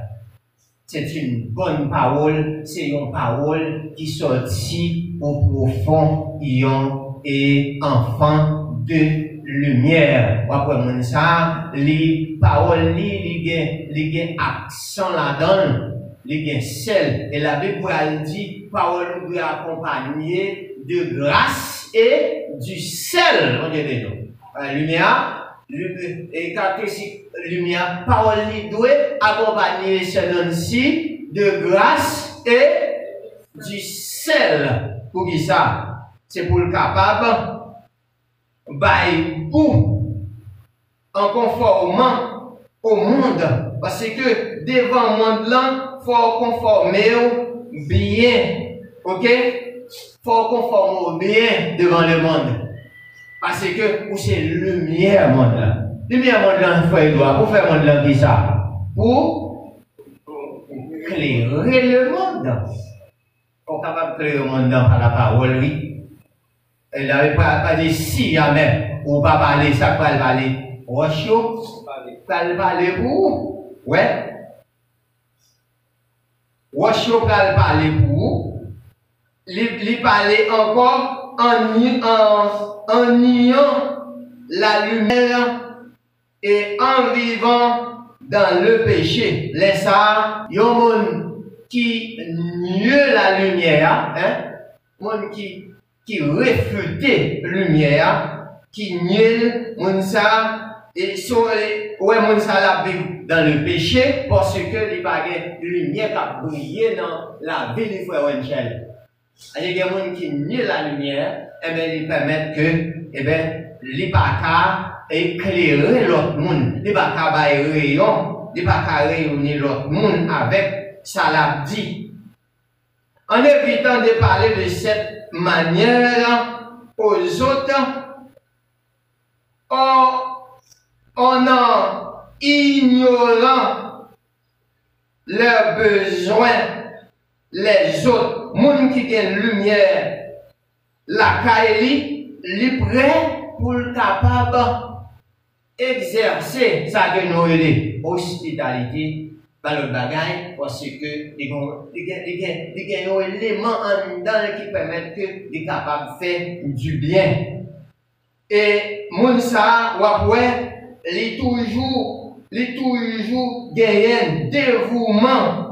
C'est une bonne parole, c'est une parole qui sortit au profond et enfant de lumière. Après mon ça, les paroles, les accent là-dedans, les sel. Et la Bible dit, parole nous accompagner de grâce et du sel. La lumière, Et caractéristique lumière, parole doit accompagner celle-ci de grâce et du sel. Pour qui ça? C'est pour le capable bailler goût en conformant au monde. Parce que devant le monde là, il faut conformer bien. Ok? Il faut conformer bien devant le monde. Parce que c'est lumière monde là. Lumière monde là, il faut Edouard. Pour faire monde là, qui ça? Pour éclairer le monde. On est capable d'éclairer le monde par la parole, oui. Elle n'avait pas dit si jamais, ou pas parler, ça peut parler. Rochio, peut parler pour. Ouais. Rochio peut parler pour. Il parlait encore en niant la lumière et en vivant dans le péché. Laisse ça, il y a un monde qui nie la lumière, hein? Monde qui réfutait la lumière, qui nie monde ça, et ouais, monde ça la vivre dans le péché parce que il n'y a pas de lumière qui a brillé dans la vie de frère Wenchel. Il y a des gens qui nient la lumière, et bien ils permettent que, eh bien, les pas éclairer l'autre monde, les pas bailler rayon, les pas réunir l'autre monde avec ça l'a dit. En évitant de parler de cette manière aux autres, en ignorant leurs besoins, les autres, moun qui ont lumière, la Kaeli, li prêt pour le capable exercer sa que hospitalité dans le bagage parce que il y a un élément en dedans qui permet que les capable de faire du bien. Et moun sa wapwe li toujours gagne dévouement.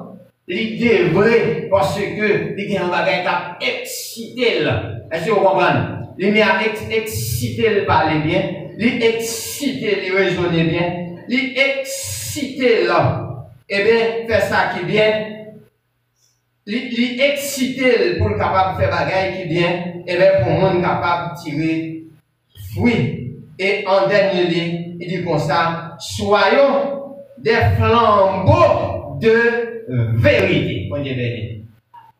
L'idée vraie parce que il y a un bagage qui a excité là. Est-ce que vous comprenez? Il a excité le parler bien, il excité le raisonner bien, il excité là. Eh bien, faire ça qui bien, il excité pour le capable de faire bagage qui bien, eh bien, pour le monde capable de tirer fruit. Et en dernier lieu, il dit comme ça, soyons des flambeaux de vérité. On dit vérité.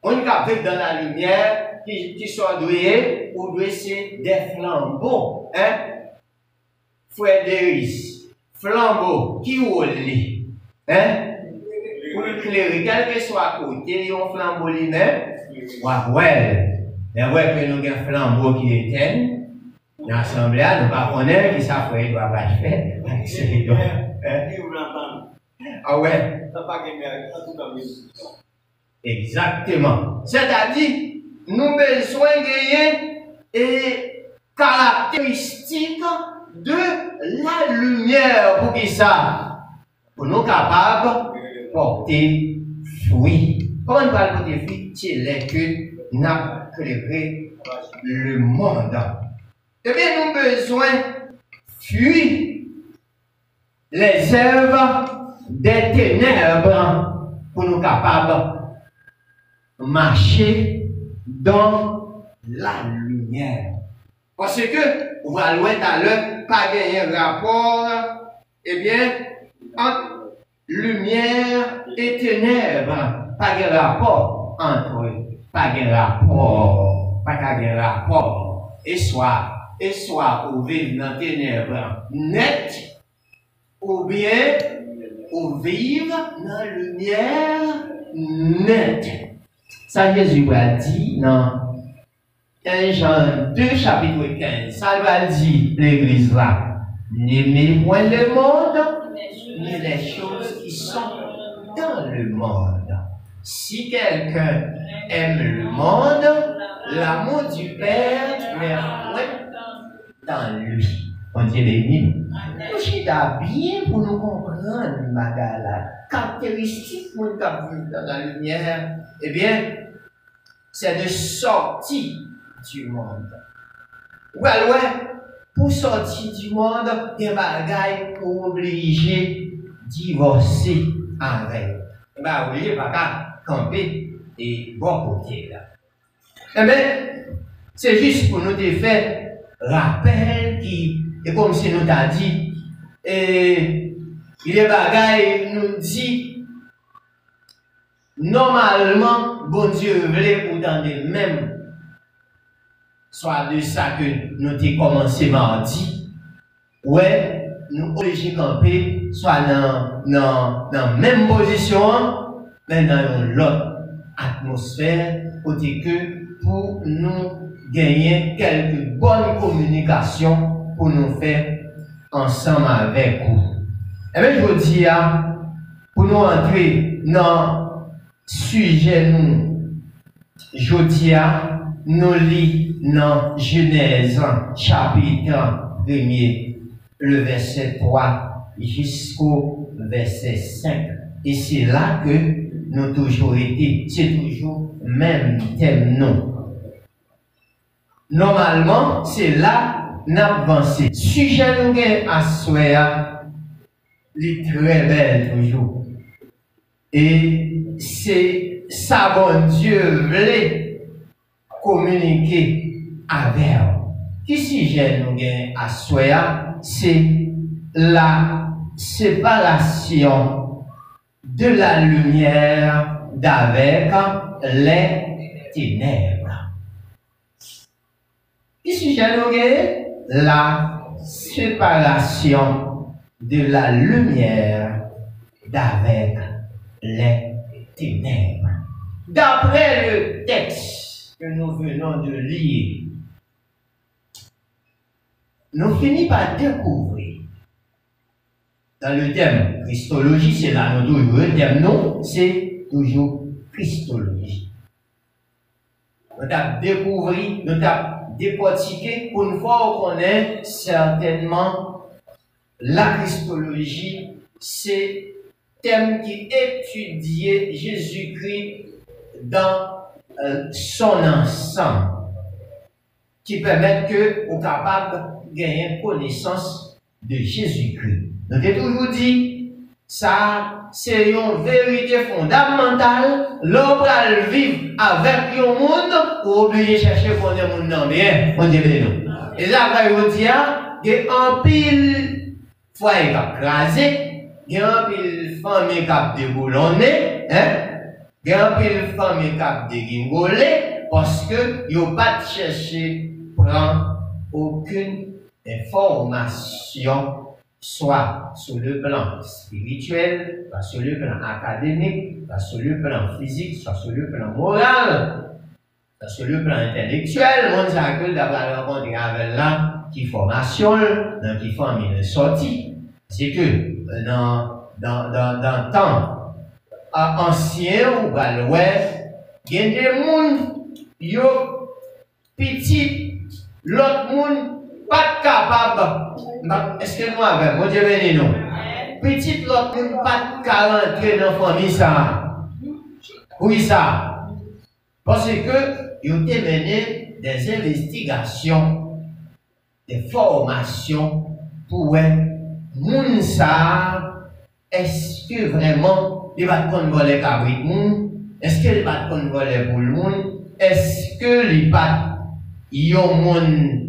On capte dans la lumière qui soit doué ou doué c'est des flambeaux. Hein? Frédéric, flambeau qui roule. Hein? Pour éclairer, quel que soit côté, il y a un flambeau lui-même. Ouais. Mais ouais, que nous avons un flambeau qui est éteint. Dans l'assemblée, nous ne connaissons pas qui ça fait, doit pas faire. Ah ouais. Exactement. C'est-à-dire, nous avons besoin de caractéristiques de la lumière pour qui ça? Pour nous capables de porter fruit. Comment nous allons porter fruit? C'est que nous avons éclairé le monde. Eh bien, nous avons besoin de fuir les œuvres des ténèbres pour nous capables de marcher dans la lumière. Parce que, vous allez voir tout à l'heure, pas gagner un rapport, eh bien, entre lumière et ténèbres. Pas de rapport entre eux. Pas de rapport. Pas de rapport. Et soit ou vivre dans les ténèbres net, ou bien ou vivre dans la lumière nette. Ça, Jésus a dit dans 1 Jean 2, chapitre 15. Ça va dire l'église là. N'aimez point le monde, ni les choses qui sont dans le monde. Si quelqu'un aime le monde, l'amour du Père n'est point dans lui. On dit les nous sommes bien pour nous comprendre, madame, la caractéristique de dans la lumière, eh bien, c'est de sortir du monde. Ouais, pour sortir du monde, des bagailles pour obliger divorcer avec. Bah oui, pas qu'à camper et bon côté là. Eh bien, c'est juste pour nous faire rappel qui est comme si nous t'a dit, et les bagailles nous dit, normalement, bon Dieu voulait pour dans les mêmes, soit de ça que nous avons commencé mardi, ouais, nous obligés de camper, soit dans la même position, mais dans l'autre atmosphère, côté que pour nous gagner quelques bonnes communications pour nous faire ensemble avec vous. Et bien, je vous dis, pour nous entrer dans le sujet, je dis, nous lisons dans Genèse, chapitre 1er, le verset 3 jusqu'au verset 5. Et c'est là que nous toujours été, c'est toujours même thème non. Normalement, c'est là nous avancé. Sujet nous à souhait, il est très belle toujours. Et c'est ça, bon Dieu voulait communiquer avec vous. Qui sujet nous à souhait, c'est la séparation de la lumière d'avec les ténèbres. Qui sujet nous la séparation de la lumière d'avec les ténèbres. D'après le texte que nous venons de lire, nous finissons par découvrir dans le thème Christologie, c'est là nous toujours le thème non, c'est toujours Christologie. Nous avons découvert, nous avons décortiqué pour une fois qu'on connaît certainement la Christologie, c'est thème qui étudiait Jésus-Christ dans son ensemble, qui permet que nous sommes capables de gagner connaissance de Jésus-Christ. Nous avons toujours dit, ça, c'est une vérité fondamentale. L'homme va vivre avec le monde pour oublier chercher qu'on est monde non bien. On dit non. Et là, après, on dit, il y a un pile foyer qui a crasé, il y a un pile famille qui a déboulonné, il y a un pile famille qui a dégringolé, parce que il n'y a pas de chercher prendre aucune information, soit sur le plan spirituel, soit sur le plan académique, soit sur le plan physique, soit sur le plan moral, soit sur le plan intellectuel. Mon cercle d'avoir rencontré avec là, qui formation, dans qui famille sortie. C'est que dans le temps ancien ou à l'ouest, il y a des gens qui sont petits, l'autre monde pas capable. Excusez-moi, avec mon Dieu béni nous. Petit l'autre monde pas capable rentrer dans la famille ça. Oui ça. Parce que ils ont mené des investigations, des formations pour moun ça. Est-ce que vraiment il va voler cabrit moun? Est-ce qu'il va voler pour le monde? Est-ce que les pas yon moun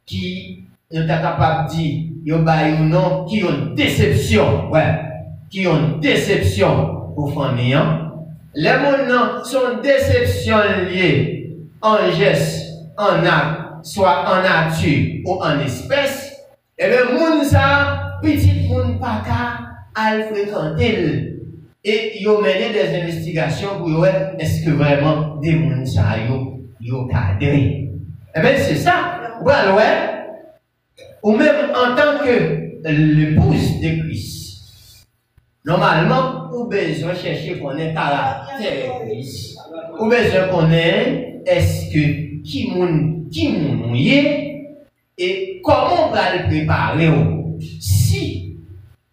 qui nous est capable de dire, yon ba yon non, qui ont déception, ouais, qui ont déception pour famille, les moun sont déception liées en geste, en acte, soit en nature ou en espèce, et le moun ça, petit moun pas qu'à al fréquenter. Et ils ont mené des investigations pour voir est-ce que vraiment des moun ça yon cadré. Eh bien c'est ça. Well, ouais, ou même en tant que l'épouse de Christ, normalement, ou besoin de chercher qu'on est caractère de Christ, ou besoin qu'on est, est-ce que qui moun et comment on va le préparer. Si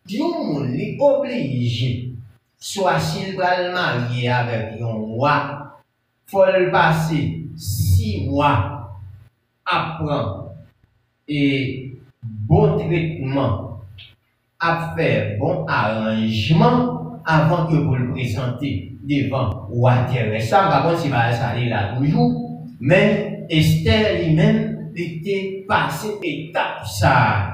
Dieu moun est obligé, soit s'il va le marier avec un roi, il faut le passer 6 mois. Apprendre et bon traitement, à faire bon arrangement avant que vous le présentez devant ou intéressant. Par contre, si va aller là toujours, mais Esther lui-même était passé étape ça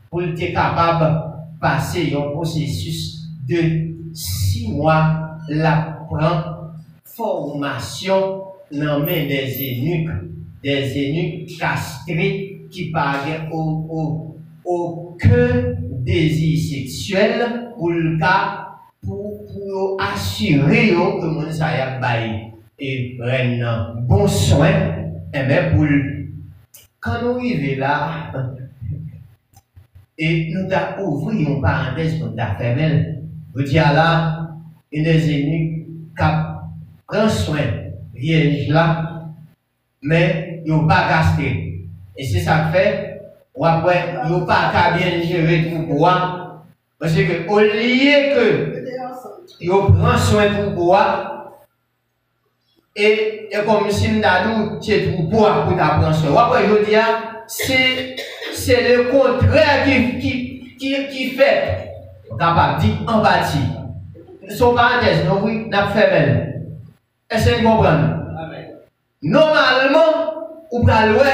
pour être capable de passer un processus de 6 mois la prendre formation dans main des eunuques castrés qui parlent aucun désir sexuel pour le cas pour assurer que mon ça y a bail et prendre bon soin et bien pour quand nous arrivons là et nous avons ouvert une parenthèse pour ta fermer vous dire là une des eunuques qui prend soin vierge là mais ils n'ont pas gasté et c'est ça que fait ou après ils n'ont pas bien gérer tout bois parce que au lieu que ils prennent soin pour bois et comme si nous avons c'est tout bois pour prendre soin ou après je dis c'est le contraire qui fait capable dit empathie son parenthèse nous oui n'a fait belle est-ce que vous comprenez normalement ou pas loin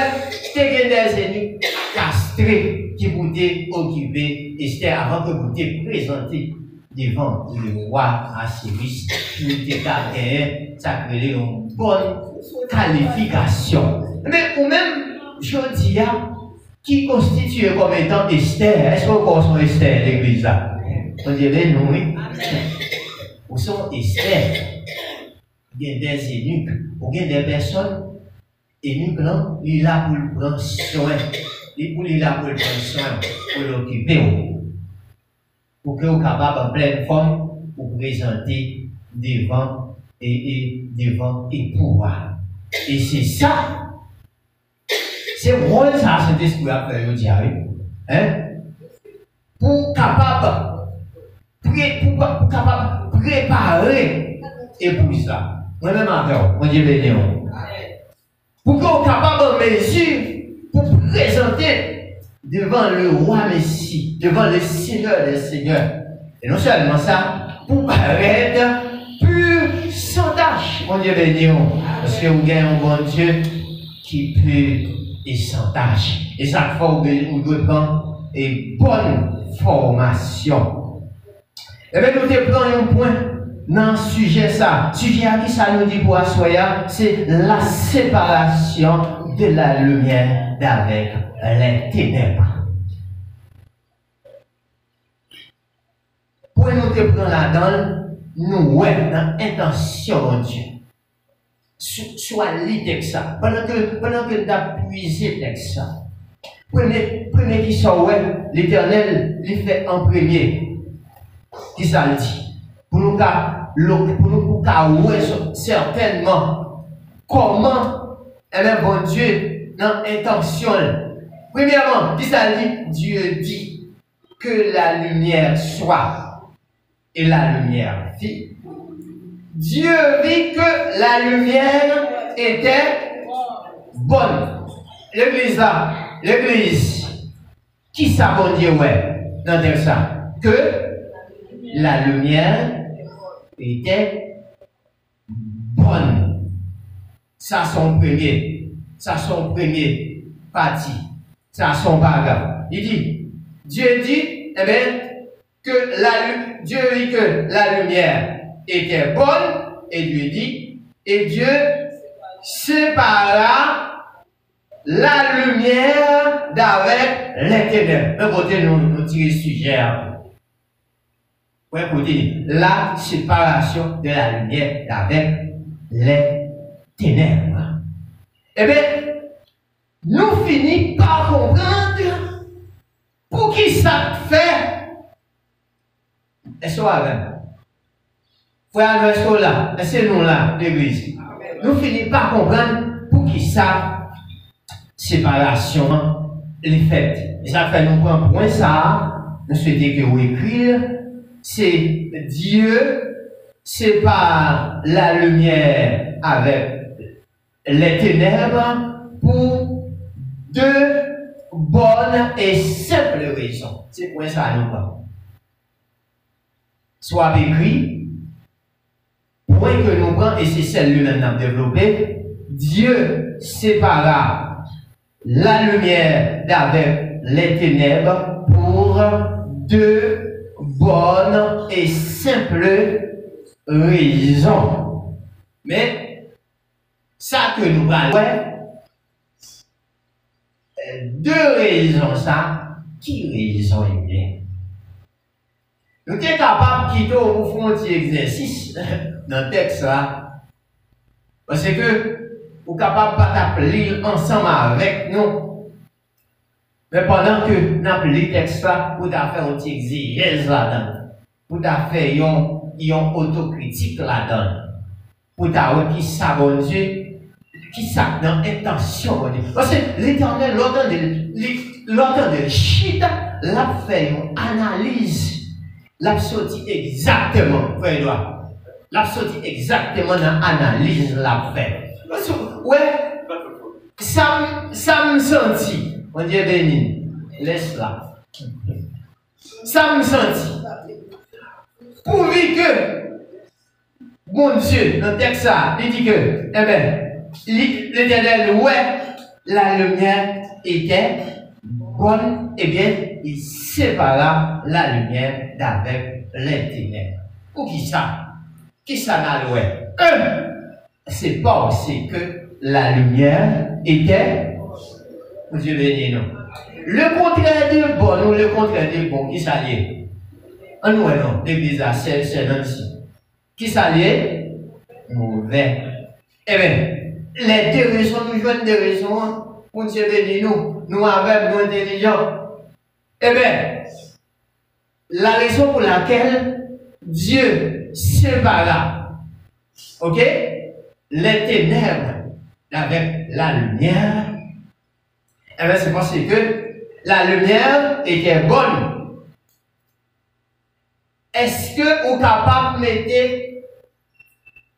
t'es des ennemis castrés qui pouvaient occuper Esther avant que vous te présenter devant le roi Assyrus pour te gagner ça crée une bonne qualification mais ou même je dis qui constitue comme étant Esther est-ce qu'on connaît Esther l'église là on dirait non oui ou sont Esther il y a des eunuques ou bien des personnes eunuques non il est là pour le prendre soin il est là pour le prendre soin pour l'occuper pour que vous capable en pleine forme pour présenter devant devant et pouvoir et c'est ça c'est rôle ça c'est ce que a fait aujourd'hui hein pour capable pour capable préparer et pour ça moi-même avec mon Dieu béni pour qu'on soit capable de mesure pour présenter devant le roi Messie, devant le Seigneur des Seigneurs. Et non seulement ça, pour paraître pur sans tâche. Mon Dieu béni, parce que vous avez un bon Dieu qui est pur et sans tâche. Et ça fait vous devez prendre une bonne formation. Et bien nous te prenons un point. Dans le sujet ça, sujet à qui ça nous dit pour assoya, c'est la séparation de la lumière d'avec les ténèbres. Pour nous te prendre là-dedans, nous ouais dans l'intention de Dieu. Soit lit texte ça, pendant que nous avons puisé texte ça. Premier qui sort ouais, l'Éternel lui fait en premier. Qui ça le dit? Pour nous certainement comment est bon Dieu dans l'intention. Premièrement, Dieu dit que la lumière soit et la lumière fit. Dieu vit que la lumière était bonne. L'église, qui ça bon Dieu ouais dans ça? Que la lumière était bonne. Ça son premier parti. Ça son paragraphe. Il dit, Dieu dit, eh bien, que Dieu dit que la lumière était bonne, et Dieu dit, et Dieu sépara la lumière d'avec les ténèbres. D'un côté, nous tirons sujet. La séparation de la lumière avec les ténèbres. Eh bien, nous finissons par comprendre pour qui ça fait. Est-ce que vous avez? Frère, est-ce que là? Est-ce que nous là, l'église? Nous finissons par comprendre pour qui ça séparation les fêtes. Et ça fait nous prendre point ça, nous souhaitons que vous écrire. C'est Dieu sépare la lumière avec les ténèbres pour deux bonne et simple raison. C'est pour ça nous parlons. Soit écrit, point que nous prenons, et c'est celle lui-même a développé, Dieu sépara la lumière d'avec les ténèbres pour deux bonnes et simples raisons. Mais ça que nous parlons, deux raisons, ça, qui raison il est? Nous sommes capables de quitter au fond de exercice dans le texte là. Parce que vous êtes capable de t'appeler ensemble avec nous. Mais pendant que nous appelons le texte là, vous avez fait un petit exégèse là-dedans. Vous avez fait une autocritique là-dedans. Vous avez dit qui ça, bon Dieu, qui ça dans l'intention, bon Dieu. Parce que l'Éternel, l'ordre de chita, l'a fait une analyse. L'a sorti exactement, frère Edouard. L'a sorti exactement dans l'analyse l'a fait. Ouais, ça me sentit. On dit béni, laisse là. Ça me sentit. Pourvu que, bon Dieu, dans le texte ça, il dit que, eh bien, l'Éternel, ouais, la lumière était bonne, eh bien, il sépara la lumière d'avec les ténèbres. Pour qui ça? Qui ça n'a l'ouest? C'est parce que la lumière était, Dieu béni nous. Le contraire de bon ou le contraire de bon, qui s'allie? En nous, non, l'église à c'est ici. Qui s'allie? Mauvais. Eh bien, les deux raisons, nous jouons des raisons pour Dieu béni nous. Nous avons nous intelligents. Eh bien, la raison pour laquelle Dieu sépara, ok, les ténèbres avec la lumière, eh bien, c'est parce que la lumière était bonne. Est-ce que vous êtes capable de mettre,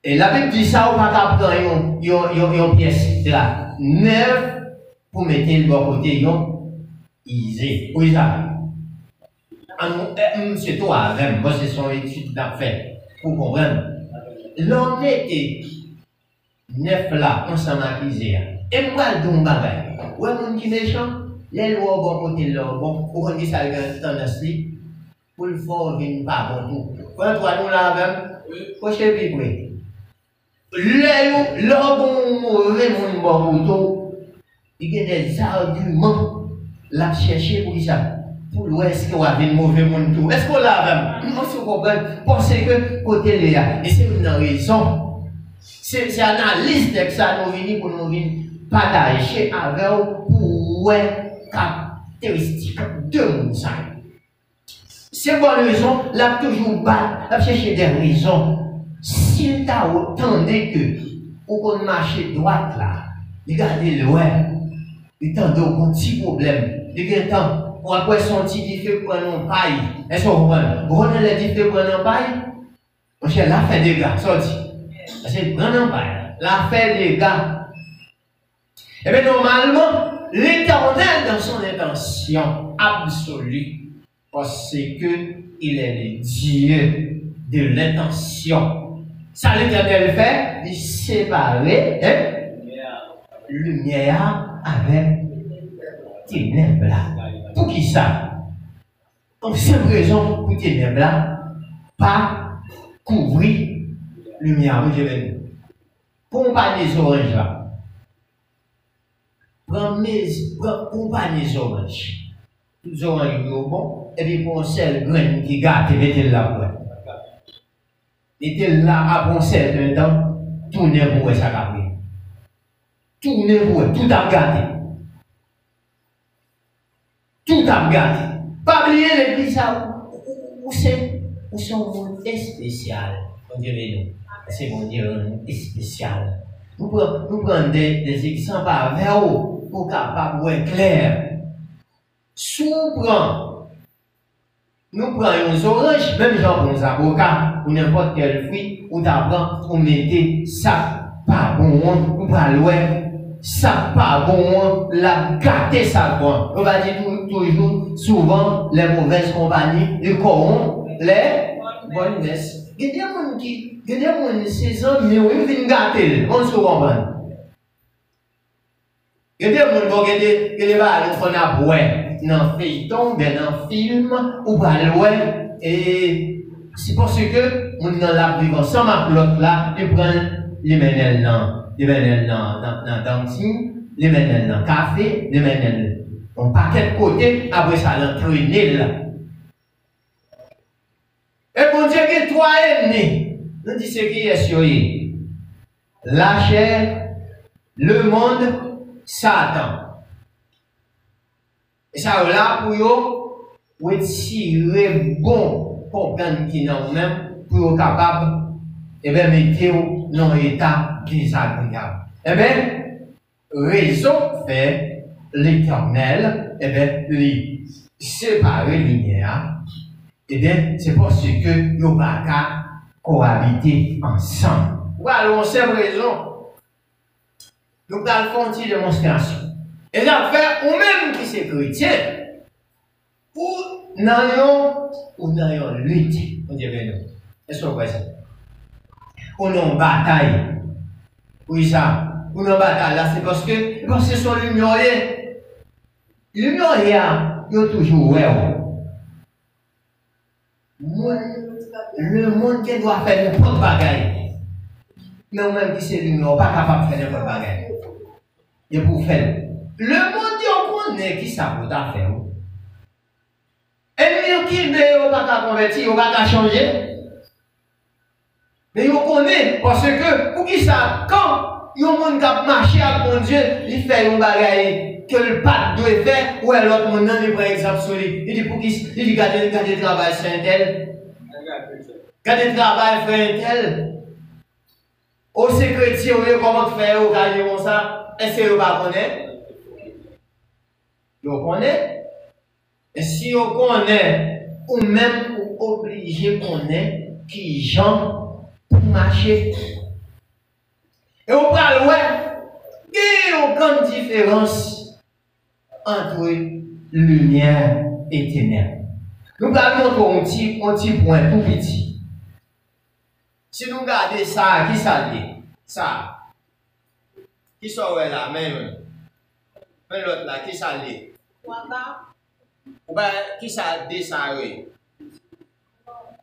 et la Bible dit ça, vous êtes capable de prendre une pièce là, 9 pour mettre le bon côté, easy. Oui, ça. C'est toi, avec moi, c'est son étude d'affaires. Pour comprendre. L'on était 9 là, ensemble avec Isaiah. Et moi, le don bagaille. Ouais, mon qui méchant, les lois bon côté là, bon, on dit ça avec tendance pour le faire venir pas bon tout. Quand toi nous là coche vibrer. Les bon mauvais mon bon tout. Il y a des arguments là chercher pour ça. Pour l'ouest qu'on a un mauvais monde tout. Est-ce qu'on l'a même? On se comprend. Pensez que côté là, et c'est une raison. C'est analyse de ça nous venir pour nous venir partager avec vous pour caractéristiques de mon sang. C'est bonne raison, là toujours bas, là chercher des raisons. S'il t'a autant que ou qu'on marche droite là, regardez l'ouest, il t'a un petit problème. Il y a un temps. Ou après son petit diffé pour un paille. Est-ce que vous comprenez? Vous connaissez les diffés pour un paille? Parce que là, fait des gars, sorti. C'est un paille. Là, fait des gars. Et bien, normalement, l'Éternel, dans son intention absolue, parce qu'il est le Dieu de l'intention. Ça, l'Éternel fait, il séparer lumière avec ténèbres là. Pour qui ça? Donc, c'est une raison pour ténèbres là, pas couvrir lumière. Vous avez compagnie des oranges là. Compagnie des oranges. Les oranges bon, et puis pour celle graine qui gâte, mettez là pour. Mettez là à un certain temps, tournez pour ça capé. Tournez pour tout a gâté. Tout a gâté. Pas oublier l'église où c'est un monde spécial. C'est mon Dieu spécial. Nous prenons des exemples avec vous pour capable voir clair. Nous prenons les oranges, même genre pour les avocats, ou n'importe quel fruit, ou d'abord, on mettait ça par bon, ou par l'ouest. ça pas bon, la gâter ça bon. On va dire toujours, souvent, les mauvaises compagnies, les corrompent, les bonnes messes. Il y a des gens qui, 16 ans, mais ils viennent gâter, on se comprend. Il y a des gens qui ont dans le feuilleton, dans le film, ou pas loin, et c'est parce que, on dans la vie ensemble avec l'autre là, ils prennent les mènent dans la cantine, les mènent dans le café, les mènent dans un paquet de côté, après ça, l'entraîner là. Et bon Dieu, que toi ennemis, nous disons ce qui est sur lui. La chair, le monde, Satan. Et ça là pour yo, pour tirer bon comprendre qui nous même pour être capable et bien mettre dans l'état désagréable. Eh bien, raison fait l'Éternel, eh bien, lui séparer lumière. Eh bien, c'est parce que nous pas qu'à cohabiter ensemble. Voilà, on sait raison. Nous allons faire une démonstration. Et là, faire, ou même qui c'est chrétien, ou n'ayons lutte. On dit, ben non. Est-ce que vous voyez ça? Ou non, bataille. Oui, ça. Ou non, bataille. Là, c'est parce que son lumière, il y a toujours, ouais. Le monde qui doit faire n'importe bagaille. Mais ou même qui c'est lumière, pas capable de faire n'importe bagaille. Et pour faire. Le monde, on connaît qui ça peut faire. Et mieux qu'il ne va pas convertir, on va pas changer. Mais on connaît, parce que, pour qui ça, quand il y a un monde qui a marché avec mon Dieu, il fait un bagage que le pape doit faire, ou l'autre monde, il prend exemple sur lui. Il dit, pour qui, il dit, gardez le travail, c'est un tel. Gardez le travail, frère, un tel. Au secrétaire, comment faire, au gardez comme ça, est-ce que vous ne connaissez pas? Vous connaissez? Et si vous connaissez, ou même obligé qu'on ait qui gens pour marcher. Et on parle, ouais, il y a une grande différence entre lumière et ténèbres. Nous allons montrer un petit point tout petit. Si nous regardons ça, qui ça dit? Ça. Qui sont là, même? Mais l'autre là, qui ça dit? Ou bien, qui ça dit ça, oui?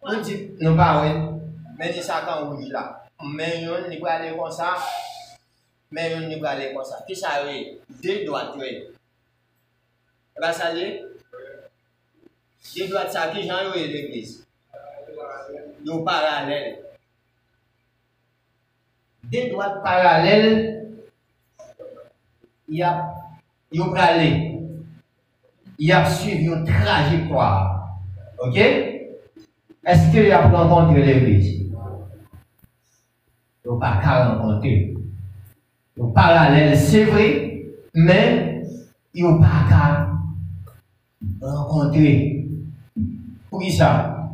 On dit, non pas, oui. Mais dit ça quand on dit là. Mais on n'y peut aller comme ça. Mais on n'y peut aller comme ça. Qui ça, oui? Deux droites, oui. Et bien, ça dit? Deux droites, ça, qui j'en ai l'église? Deux parallèles. Deux droites parallèles. Il y a parlé. Il a suivi une trajectoire. Ok? Est-ce qu'il a rencontré l'église? Il n'a pas qu'à rencontrer. Le parallèle, c'est vrai, mais il n'a pas qu'à rencontrer. Pour qui ça?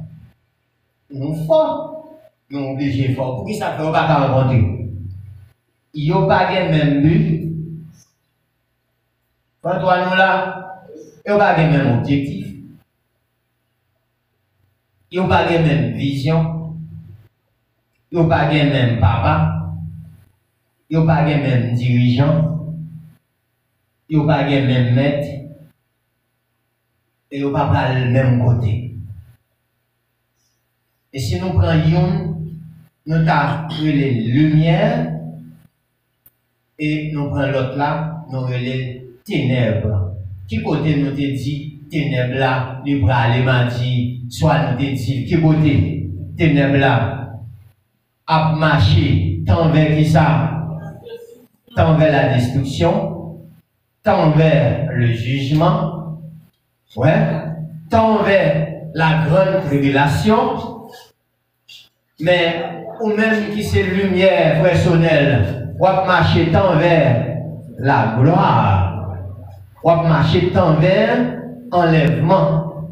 Nous forts, nous obligés forts. Pour qui ça fait? Il n'a pas qu'à rencontrer. Il n'a pas le même but. Quand toi nous là, il n'a pas le même objectif. Il n'a pas la même vision. Il n'a pas le même papa. Il n'a pas le même dirigeant. Il n'a pas le même maître. Et il n'a pas le même côté. Et si nous prenons nous avons les lumières et nous prenons l'autre là, nous les ténèbres. Qui côté nous te dit ténèbres là, les bras, les mandis, soit nous te dit, qui côté ténèbres là, à marcher, tant vers qui ça? Tant vers la destruction, tant vers le jugement, ouais, tant vers la grande tribulation, mais ou même qui c'est lumière personnelle, ou à marcher tant vers la gloire, ou à marcher tant vers enlèvement.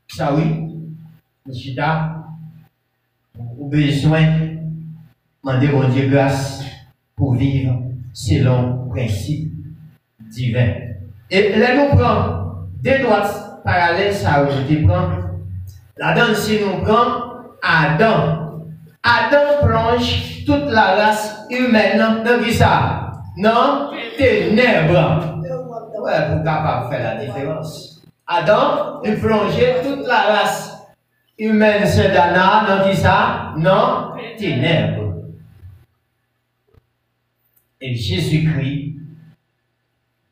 Ça oui, monsieur Da, ou besoin demander mon Dieu grâce pour vivre selon principe divin. Et là, nous prenons deux droites parallèles, ça nous prend. Là-dedans, si nous prenons Adam. Adam plonge toute la race humaine dans qui ça? Non, ténèbres. Ouais, pour capable de faire la différence. Adam, il plongeait toute la race humaine, c'est dans qui ça? Non, ténèbres. Et Jésus-Christ,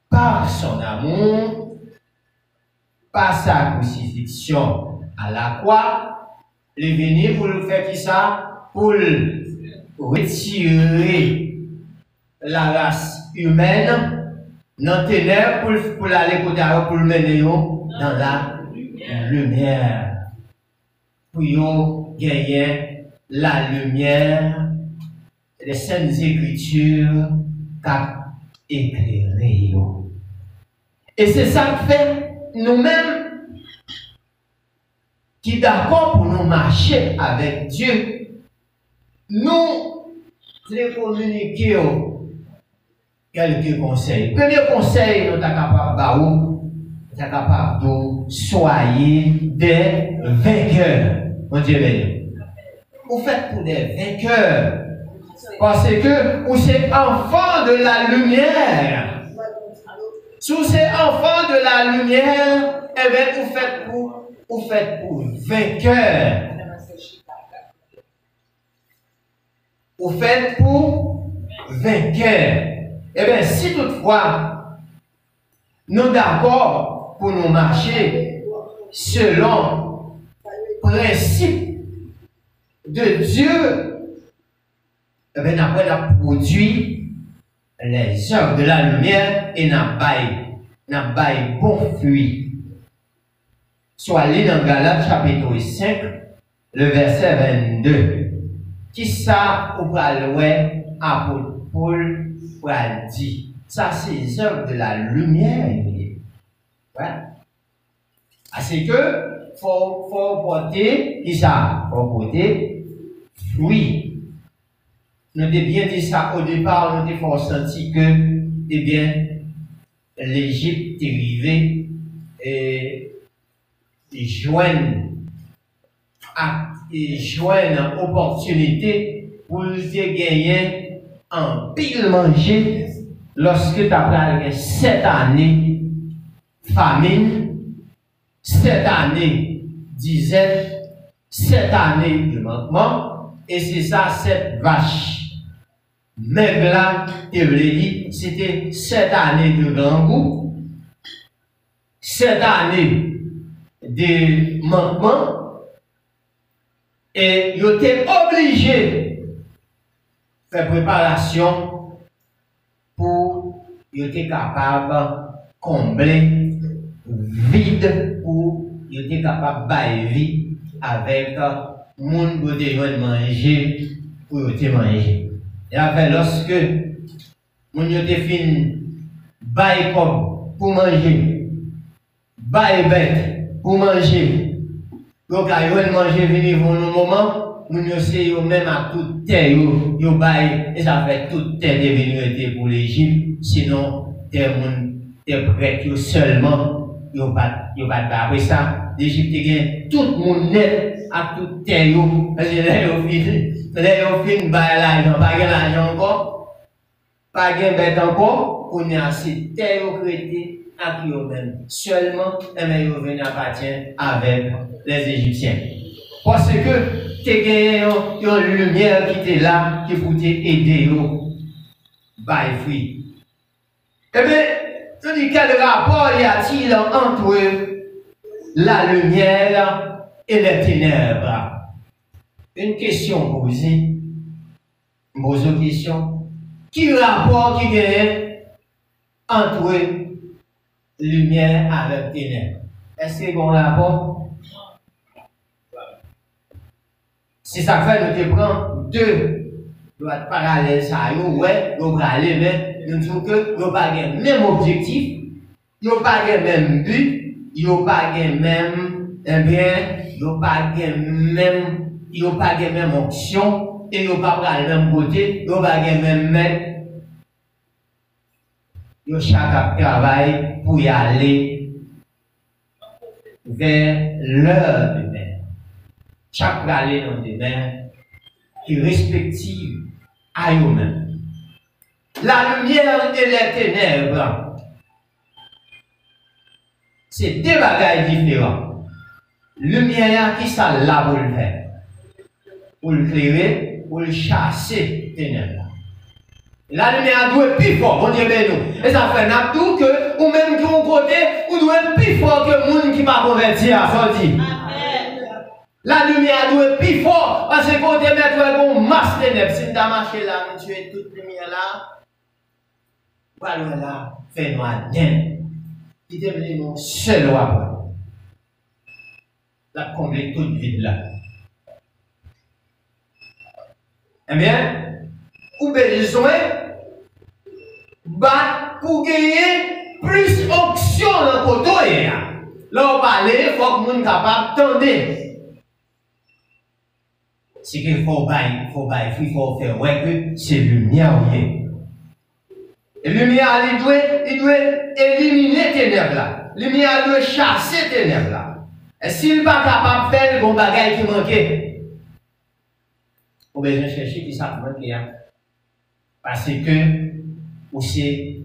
par son amour, par sa crucifixion à la croix, il est venu pour le faire qui ça? Pour retirer la race humaine dans les ténèbres pour aller pour le mener dans la lumière. Pour gagner la lumière des Saintes Écritures qui éclairé. Et c'est ça que fait nous-mêmes qui d'accord pour nous marcher avec Dieu. Nous les communiquer quelques conseils. Premier conseil, nous sommes capables de soyez des vainqueurs. Mon Dieu, vous faites pour des vainqueurs. Parce que vous êtes enfants de la lumière. Si vous êtes enfants de la lumière, eh bien, vous faites pour vainqueurs. Vous faites pour vainqueurs. Eh bien, si toutefois, nous d'accord pour nous marcher selon le principe de Dieu, eh bien, après, on a produit les œuvres de la lumière et n'a pas bon fruit. Soit allé dans Galates chapitre 5, le verset 22. Qui ça ou pas louer apôtre Paul pour dire? Ça, c'est les œuvres de la lumière. Ouais. C'est que faut porter, qui ça? Faut porter fruit. Nous avons bien dit ça au départ, nous avons senti que, eh bien, l'Égypte est arrivée et joignent une opportunité pour gagner en pile manger lorsque tu as 7 années famine, 7 années disette, 7 années de manquement, et c'est ça, cette vache. Même là, c'était 7 années de grand goût, 7 années de manquement, et ils étaient obligés de faire préparation pour être capable de combler vide pour être capable de vie avec le monde qui doit manger pour manger. Et après, lorsque mon yote fin bail comme pour manger, bail bête pour manger, donc à manger venir pour le moment, nous sommes même à toute terre, yo bail et ça fait toute terre devenue pour l'Égypte, sinon des prêtres seulement, yo pas après ça, l'Égypte gagne tout le monde net à toute terre, parce que là yo fin bail l'argent, pas l'argent encore, pas gain bête encore, on est assez terre au crédit à qui même seulement, et bien yo venir appartient avec les Égyptiens. Parce que tu as gagné une lumière qui était là, qui pouvait t'aider by free. Eh bien, tu dis quel rapport y a-t-il entre la lumière et les ténèbres? Une question posée. Une pose une question. Quel rapport qui est entre lumière avec ténèbres? Est-ce qu'il y a un rapport? Si ça fait, nous te prenons deux droites parallèles, ça y est, ouais, nous allons aller, mais nous trouvons que nous n'avons pas le même objectif, nous n'avons pas le même but, nous n'avons pas le même, eh bien, nous n'avons pas le même option, et nous n'avons pas le même côté, nous n'avons pas le même maître. yo chaque travail pour y aller vers leur demeure. Chaque aller dans des demeure qui respective à eux-mêmes. La lumière et les ténèbres, c'est deux bagages différents. Lumière qui ça là pour le faire, pour le clairer, pour le chasser ténèbres. La lumière doit être plus fort, bon Dieu nous. Et ça fait tout que, ou même qui ont côté, ou doit être plus fort que le monde qui va convertir à sortir. La lumière doit être plus fort, parce que quand tu mettre un masse ténèbres, si tu as marché là, tu es toute lumière là, voilà là, fais noir bien. Il devient mon seul roi. La combler toute vide là. Eh bien, ou besoin battre pour gagner plus d'options dans le côté. Là, on parle, il faut que les gens soient capables d'entendre. C'est qu'il faut faire ouais que c'est lumière. Et lumière, il doit éliminer les ténèbres là. Lumière doit chasser les ténèbres là. Et s'il n'est pas capable de faire le bagage qui manquait, on besoin de chercher qui ça manque. Parce que, ou c'est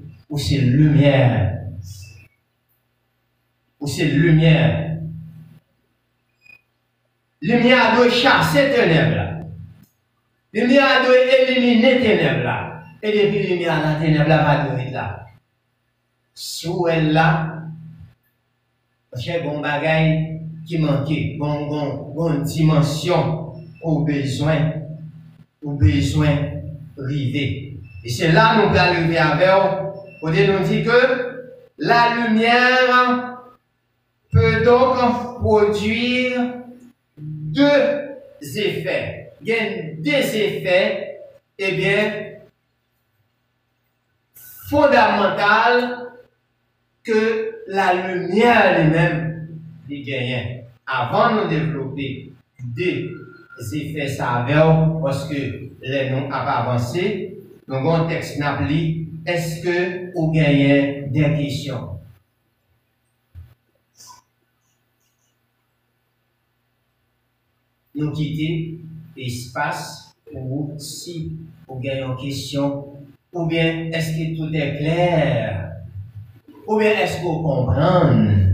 lumière. Ou c'est lumière. Lumière doit chasser les ténèbres là. Lumière doit éliminer les ténèbres là. Et depuis lumière, la ténèbre va durer là. Sous elle là, j'ai bon bagage qui manquait, bon dimension au besoin river. Et c'est là nous allons arriver avec vous. Nous dit que la lumière peut donc produire deux effets. Il y a des effets, eh bien, fondamental que la lumière elle-même gagne. Avant de développer des effets saveurs, parce que les noms ont avancé, nous avons un texte n'appli, est-ce que vous gagnez des questions? Nous quittons l'espace pour si vous gagnez une question. Ou bien est-ce que tout est clair? Ou bien est-ce que vous comprenez?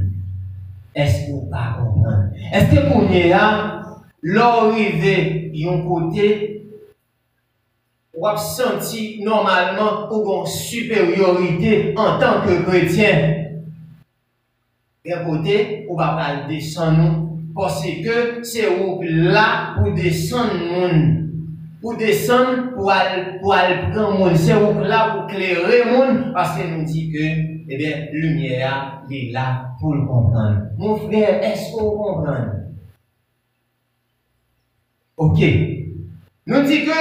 Est-ce que vous ne comprenez pas? Est-ce que vous êtes là, l'arrivée d'un côté, vous avez senti normalement une supériorité en tant que chrétien? D'un côté, vous ne pouvez pas descendre parce que c'est là pour descendre. Pour descendre, pour aller prendre monde, c'est là pour clairer monde, parce que nous dit que, eh bien, lumière est là pour le comprendre. Mon frère, est-ce que vous comprenez? Ok. Nous dit que,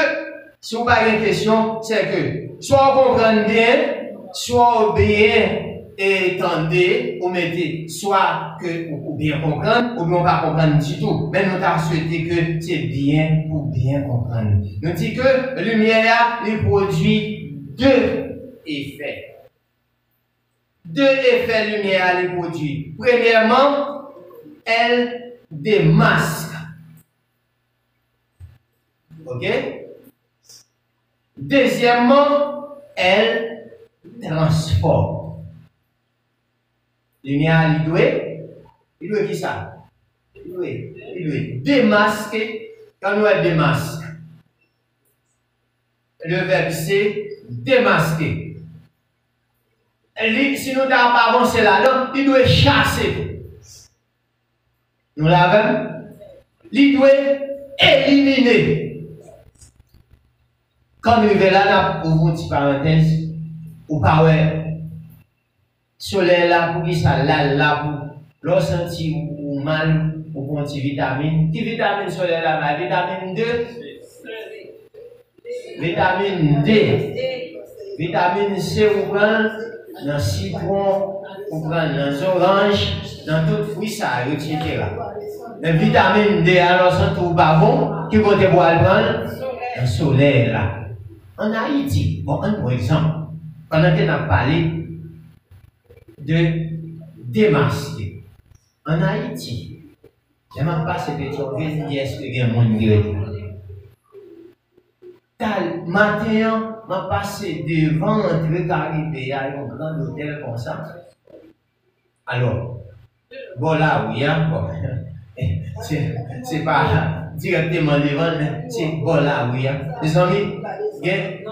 si vous n'avez pas une question, c'est que, soit vous comprenez bien, soit bien étendez, ou mettez, soit que vous bien comprendre, ou bien on va comprendre du tout. Mais nous avons souhaité que c'est bien pour bien comprendre. Nous dit que la lumière lui produit deux effets. Deux effets lumière lui produit. Premièrement, elle démasque. Ok? Deuxièmement, elle transforme. Lumière, il doit qui ça? Il doit démasquer. Quand nous démasque, le verbe c'est démasquer. Si nous n'avons pas avancé là-dedans, il doit chasser. Nous l'avons. Il doit éliminer. Quand nous arrivons là, pour vous une petite parenthèse, ou pas ouais. Soleil là pour qui ça là pour ressentir ou mal ou pour une vitamine. Qui vitamine soleil là? Vitamine 2. Vitamine D. Vitamine C vous prenez dans le citron, vous prenez dans les oranges, dans tout fruit ça, etc. La vitamine D alors c'est tout pas bon. Qui côté pour aller prendre? Le soleil là. En Haïti, bon, un exemple, pendant que nous avons parlé de démasquer. En Haïti, je m'en passe Pétionville, dit est-ce que il y a un monde qui est Tal matin, m'a passé devant l'entrée Caribé, il y a un grand hôtel comme ça. Alors, bon là, oui, hein, bon. C'est pas directement devant, mais c'est bon là, oui, hein. Les amis, il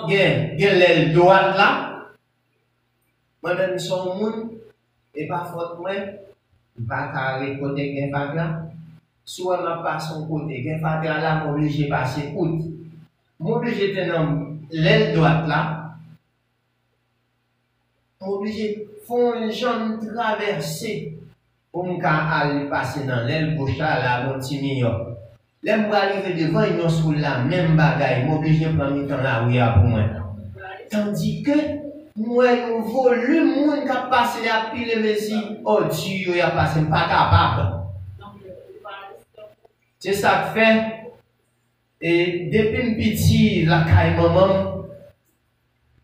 y a l'aile droite là. Moi-même, son monde, et pas faute, moi, pas carré côté gen fat là. Soit m'a pas son côté gen fat là, m'obligé de passer out. M'obligé de dans l'aile droite là. M'obligé font une jambe traversée pour me passer dans l'aile gauche là, mon petit mignon. Là, je vais arriver devant, ils sont sur la même bagaille. M'obligé de prendre le temps là où il y a pour moi. Tandis que moi, le volume, moun qui a passé à pile messi, oh Dieu, il a passé pas capable. C'est ça que fait. Et depuis petit, la caille maman,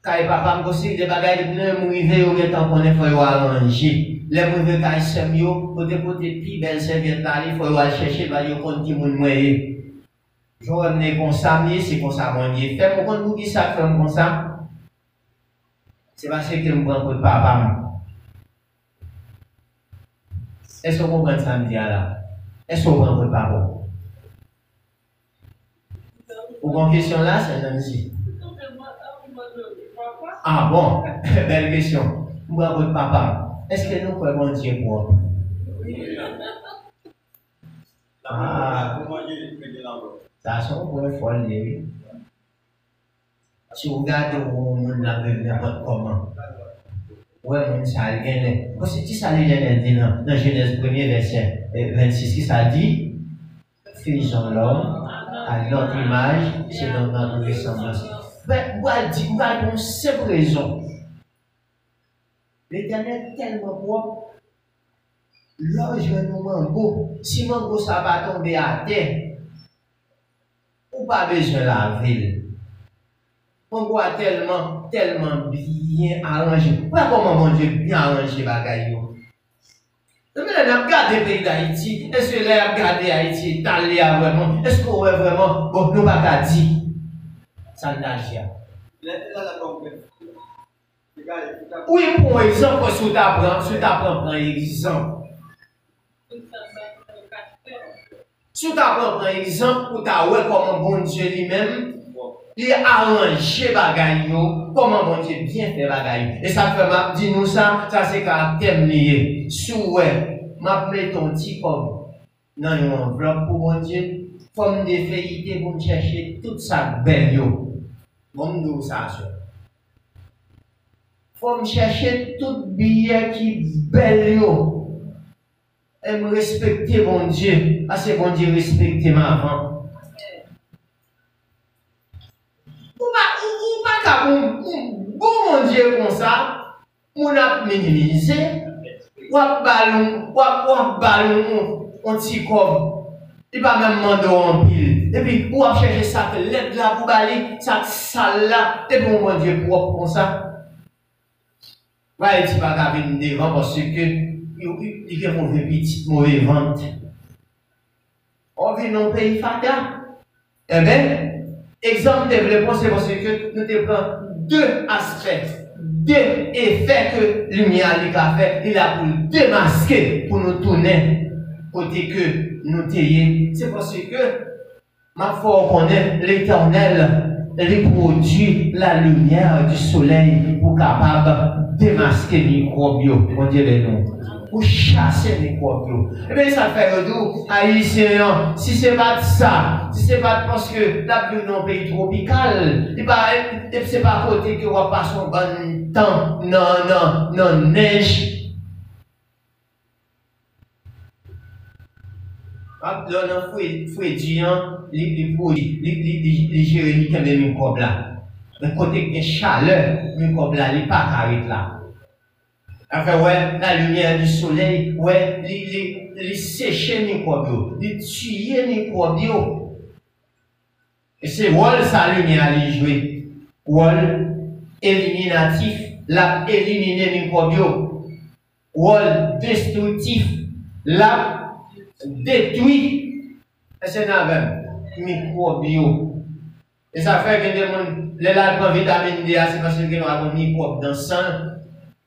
caille papa, me conseille des bagailles de pneu, m'arriver au temps qu'on est faut arranger. Les mauvais caille semio, côté puis belle serviette là, il faut aller chercher, va y compte qui moun moyen. Je vais comme ça, c'est comme ça qu'on y fait. Mon compte qui ça fait comme ça. C'est parce que je me prends pour papa. Est-ce que vous comprenez ça me dit là? Est-ce que vous comprenez pour papa? Vous avez une question là, c'est Nancy. Ah bon, belle question. Vous comprenez pour papa. Est-ce que nous pouvons Dieu pour vous? Ah, ça sont pour le folle. Si vous regardez où on a n'importe comment, ouais, on ça gagne. Parce que si ça dit dans Genèse 1er verset 26, qui ça dit, faisons l'homme à notre image, c'est dans notre ressemblance. Mais vous allez dire, vous avez une simple raison. L'Éternel est tellement propre. Là, je vais nous mango. Si mango ça va tomber à terre, ou pas besoin de la ville. On voit tellement bien arrangé. Pas comment mon Dieu bien arrangé bagaille. Mais là, on regarde le pays d'Haïti. Est-ce que là, on regarde Haïti, Italie vraiment? Est-ce qu'on voit vraiment, bon, nous pas dire ça n'a rien. Oui, pour exemple, si tu apprends, par exemple. Si tu apprends, par exemple, pour ta ouais comment bon Dieu lui-même, il a arrangé bagaille, comment bon Dieu bien fait bagaille. Et ça fait m'a dit nous ça c'est caractère lié. Sous ouais, m'a mis ton petit comme dans une enveloppe pour bon Dieu, comme des feuilletés pour chercher toute ça belle yo. Bon nous ça. Faut me chercher tout billet qui belle yo. Et me respecter bon Dieu, parce que bon Dieu respecter ma avant. Bon Dieu comme ça, on a minimisé, ou a ballon, on t'y comme, il va même demander en pile. Et puis, ou a chercher ça, l'aide là pour balayer, ça sale là, et puis mon Dieu propre comme ça. Ouais, il va pas venir devant parce que il y a mauvais petit, mauvais vente. On vit dans le pays fata. Eh bien, exemple de développement, c'est parce que nous te prenons deux aspects, deux effets que lumière a fait, il a pour démasquer, pour nous tourner côté que nous t'ayons. C'est parce que ma foi connaît l'Éternel, il produit la lumière du soleil pour capable démasquer les microbes. On dirait non. Pour chasser les microbes. Et bien ça fait redou, haïtien, si c'est pas ça, si c'est pas parce que la pluie dans un pays tropical, et c'est pas à côté que on passe un bon temps, non, neige. Là, on faut étudiant, les Jérémy qui a des microbes là. Mais côté de chaleur, les microbes là, il pas carré là. Enfin, ouais, la lumière du soleil, ouais, les sécher les microbes, les tuer les microbes. Et c'est rôle sa lumière à jouer. Rôle éliminatif, la éliminer les microbes. rôle destructif, la détruit, c'est un microbio. Et ça fait que les gens, les gens prennent vitamine D, c'est parce qu'ils ont un microbe dans le sang.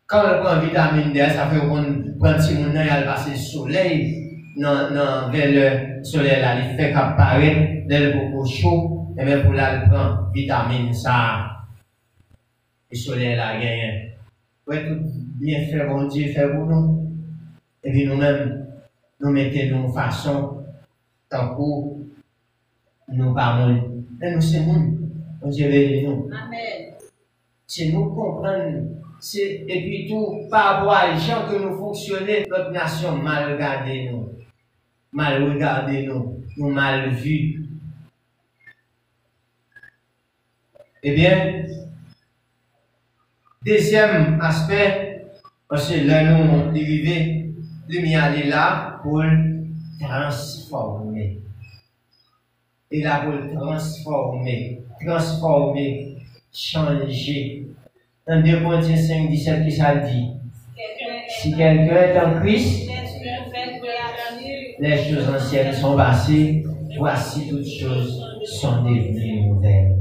Quand on prend vitamine D, ça fait qu'on prend si on a passé le soleil, vers le soleil là, il fait qu'apparaître, dès le beaucoup chaud, et bien pour là, il prend vitamine ça. Le soleil là, gagne. Ouais, tout bien fait, bon Dieu fait pour nous. Et puis nous-mêmes, nous mettons nos façons, tant que nous parlons. Et nous, c'est nous. Bon Dieu bénit nous. Amen. Si nous comprenons, et puis tout, par rapport à les gens que nous fonctionnons, notre nation mal regardée nous. Mal regardée nous mal vus. Eh bien, deuxième aspect, parce que là nous dérivé, lumière est là pour transformer. Et là pour transformer, changer. Dans 2 Corinthiens 5, 17, qui ça dit? Si quelqu'un est en Christ, les choses anciennes sont passées, voici toutes choses sont devenues nouvelles.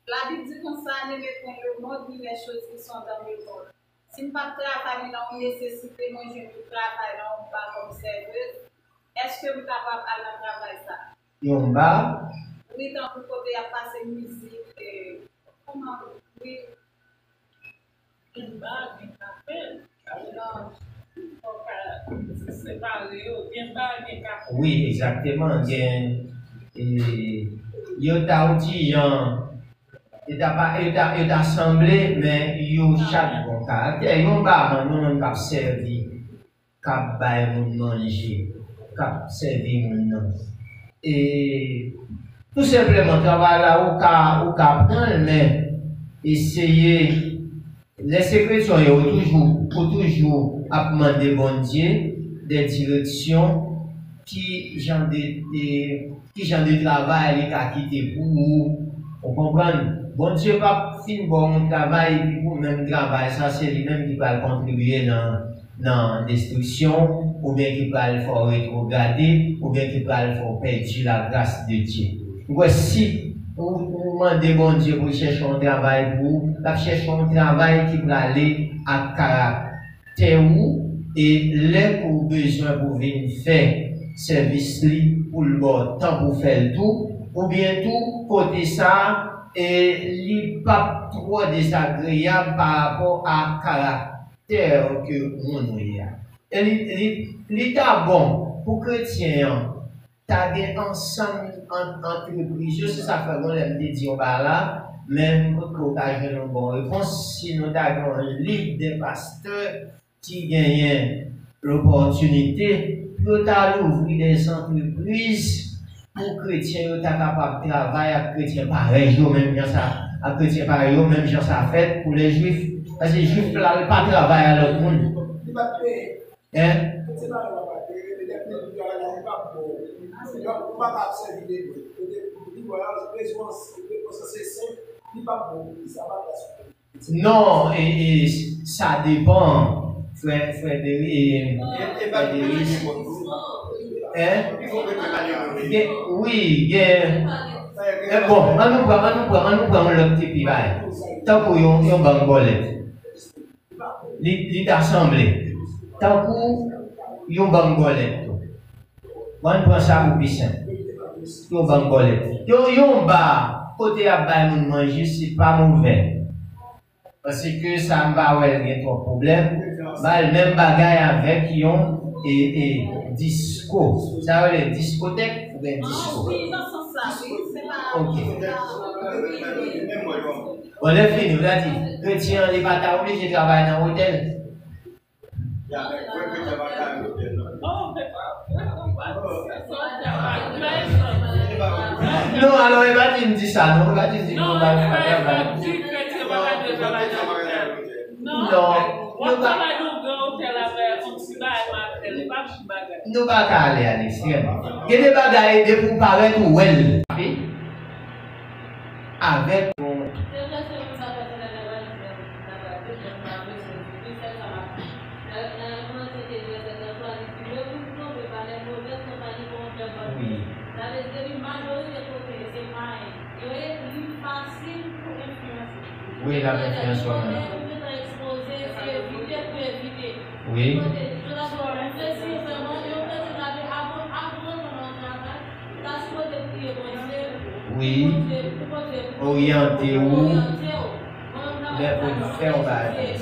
La Bible dit comme ça, ne mettons le monde ni les choses qui sont dans le monde. Si nous ne travaillons pas dans la nécessité, moi je ne travaille pas comme serveuse, est-ce que vous êtes capable de travailler ça? Yomba. Oui, tant que côté à passer musique, comment oui. Yomba, bien fait. Oui, exactement. Il t'a dit, il t'a assemblé, mais il y a chaque bon caractère. Il y a un qui a servi, qui a manger, qui a servi mon. Et tout simplement, travailler là où prendre, mais essayer. Les secrétaires ont toujours à demander bon Dieu des directions qui genre de travail il a quitté pour vous. On comprend. Bon Dieu pas fin bon travail pour même travail, ça c'est lui-même qui va contribuer dans la destruction, ou bien qui va le faire rétrograder, ou bien qui va le faire perdre la grâce de Dieu. Voici. Vous demandez bon Dieu pour chercher un travail pour vous, chercher un travail qui va aller à caractère et les pour besoin pour venir faire service pour le bon temps pour faire tout, ou bien tout côté ça et il pas trop désagréable par rapport à caractère que nous avons. Et l'état bon pour chrétien. T'as des ensemble entreprises, c'est ça fait qu'on aime dire là, même pour qu'on ait une bonne réponse, si nous avons un livre des pasteurs qui gagnent l'opportunité, pour ouvrir des entreprises pour chrétiens, qui sont capables de travailler avec chrétiens pareil, même bien ça, avec chrétiens pareil, même bien ça fait pour les juifs, parce que les juifs là, pas travailler à l'autre monde. Hein? Non, et ça dépend, Frédéric. Oui, bon, on nous prend le petit bail. Tant qu'on y a un bangolette, il est assemblé. Tant qu'on y a un bangolette. On prend ça pour piscine. Yon bangolette. Yon bar, côté à bain manger, c'est pas mauvais. Parce que ça m'a ouais, trop problème. Bah, le même bagaille avec yon et disco. Ça veut dire discothèque ou bien disco? Oui, non, c'est ça. C'est pas. Ok. On est fini, vous avez dit. Chrétien, les bâtards obligés de travailler dans l'hôtel. Non, alors il va dire ça, non, il va dire qu'on va faire. Nous pas aller à l'extrême. Il y a des bagailles pour paraître well. Avec Oui, la confiance en soi-même. Oui. Oui. Orienté où? Mais pour faire un bagage.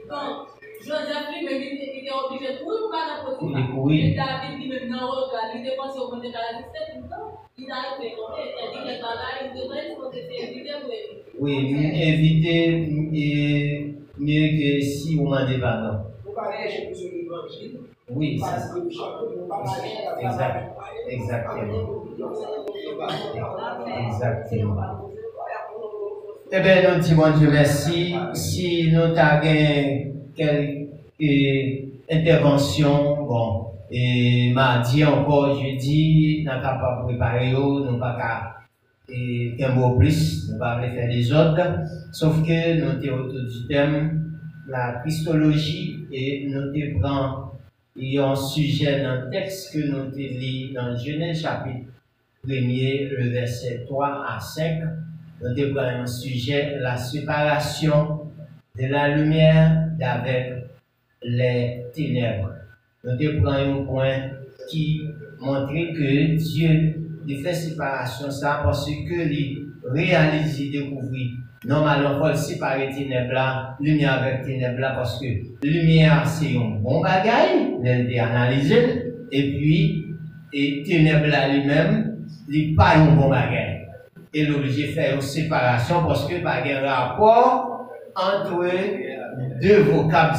Non. Joseph lui-même était obligé de courir pour pas oui. David lui-même dans le regard, il était passé au monde de la liste tout le temps. Il a été compté, il a dit que là, il devrait se éviter pour oui, éviter mieux que si vous m'en dépendez. Vous parlez de l'évangile. Oui, exactement. Exactement. Eh bien, nous disons bon Dieu merci. Si nous avons quelques interventions, bon, et mardi encore, jeudi, nous sommes capables de préparer, nous ne sommes pas un mot plus, nous ne pas faire des ordres, sauf que nous sommes autour du thème, la Christologie, et nous prenons un sujet dans le texte que nous lisons dans Genèse chapitre 1er, le verset 3 à 5. Nous prenons un sujet, la séparation de la lumière d'avec les ténèbres. Nous prenons un point qui montre que Dieu fait séparation ça parce que il réalise, il découvre. Normalement, il faut séparer ténèbres là, lumière avec ténèbres là, parce que lumière c'est un bon bagage, il analysé, et puis ténèbres là lui-même, il n'est pas un bon bagage. Et l'obligé de faire une séparation parce que pas de rapport entre deux vocables.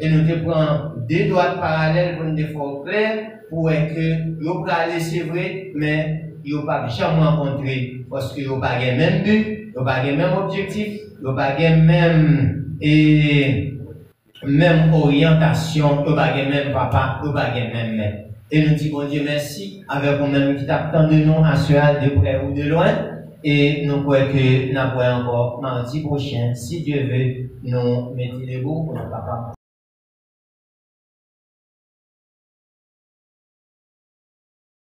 Et nous prenons deux droites parallèles pour nous faire clair pour que nous parlons, c'est vrai, mais nous ne pas jamais rencontrer parce que nous n'avons pas le même but, nous n'avons pas le même objectif, nous n'avons pas la même orientation, nous n'avons pas le même papa, nous n'avons pas le même mère. Et nous disons, bon Dieu, merci, avec vous-même qui t'attend de nous, à cela de près ou de loin. Et nous croyons que nous pourrons encore mardi prochain, si Dieu veut, nous mettre les mots pour nos papas.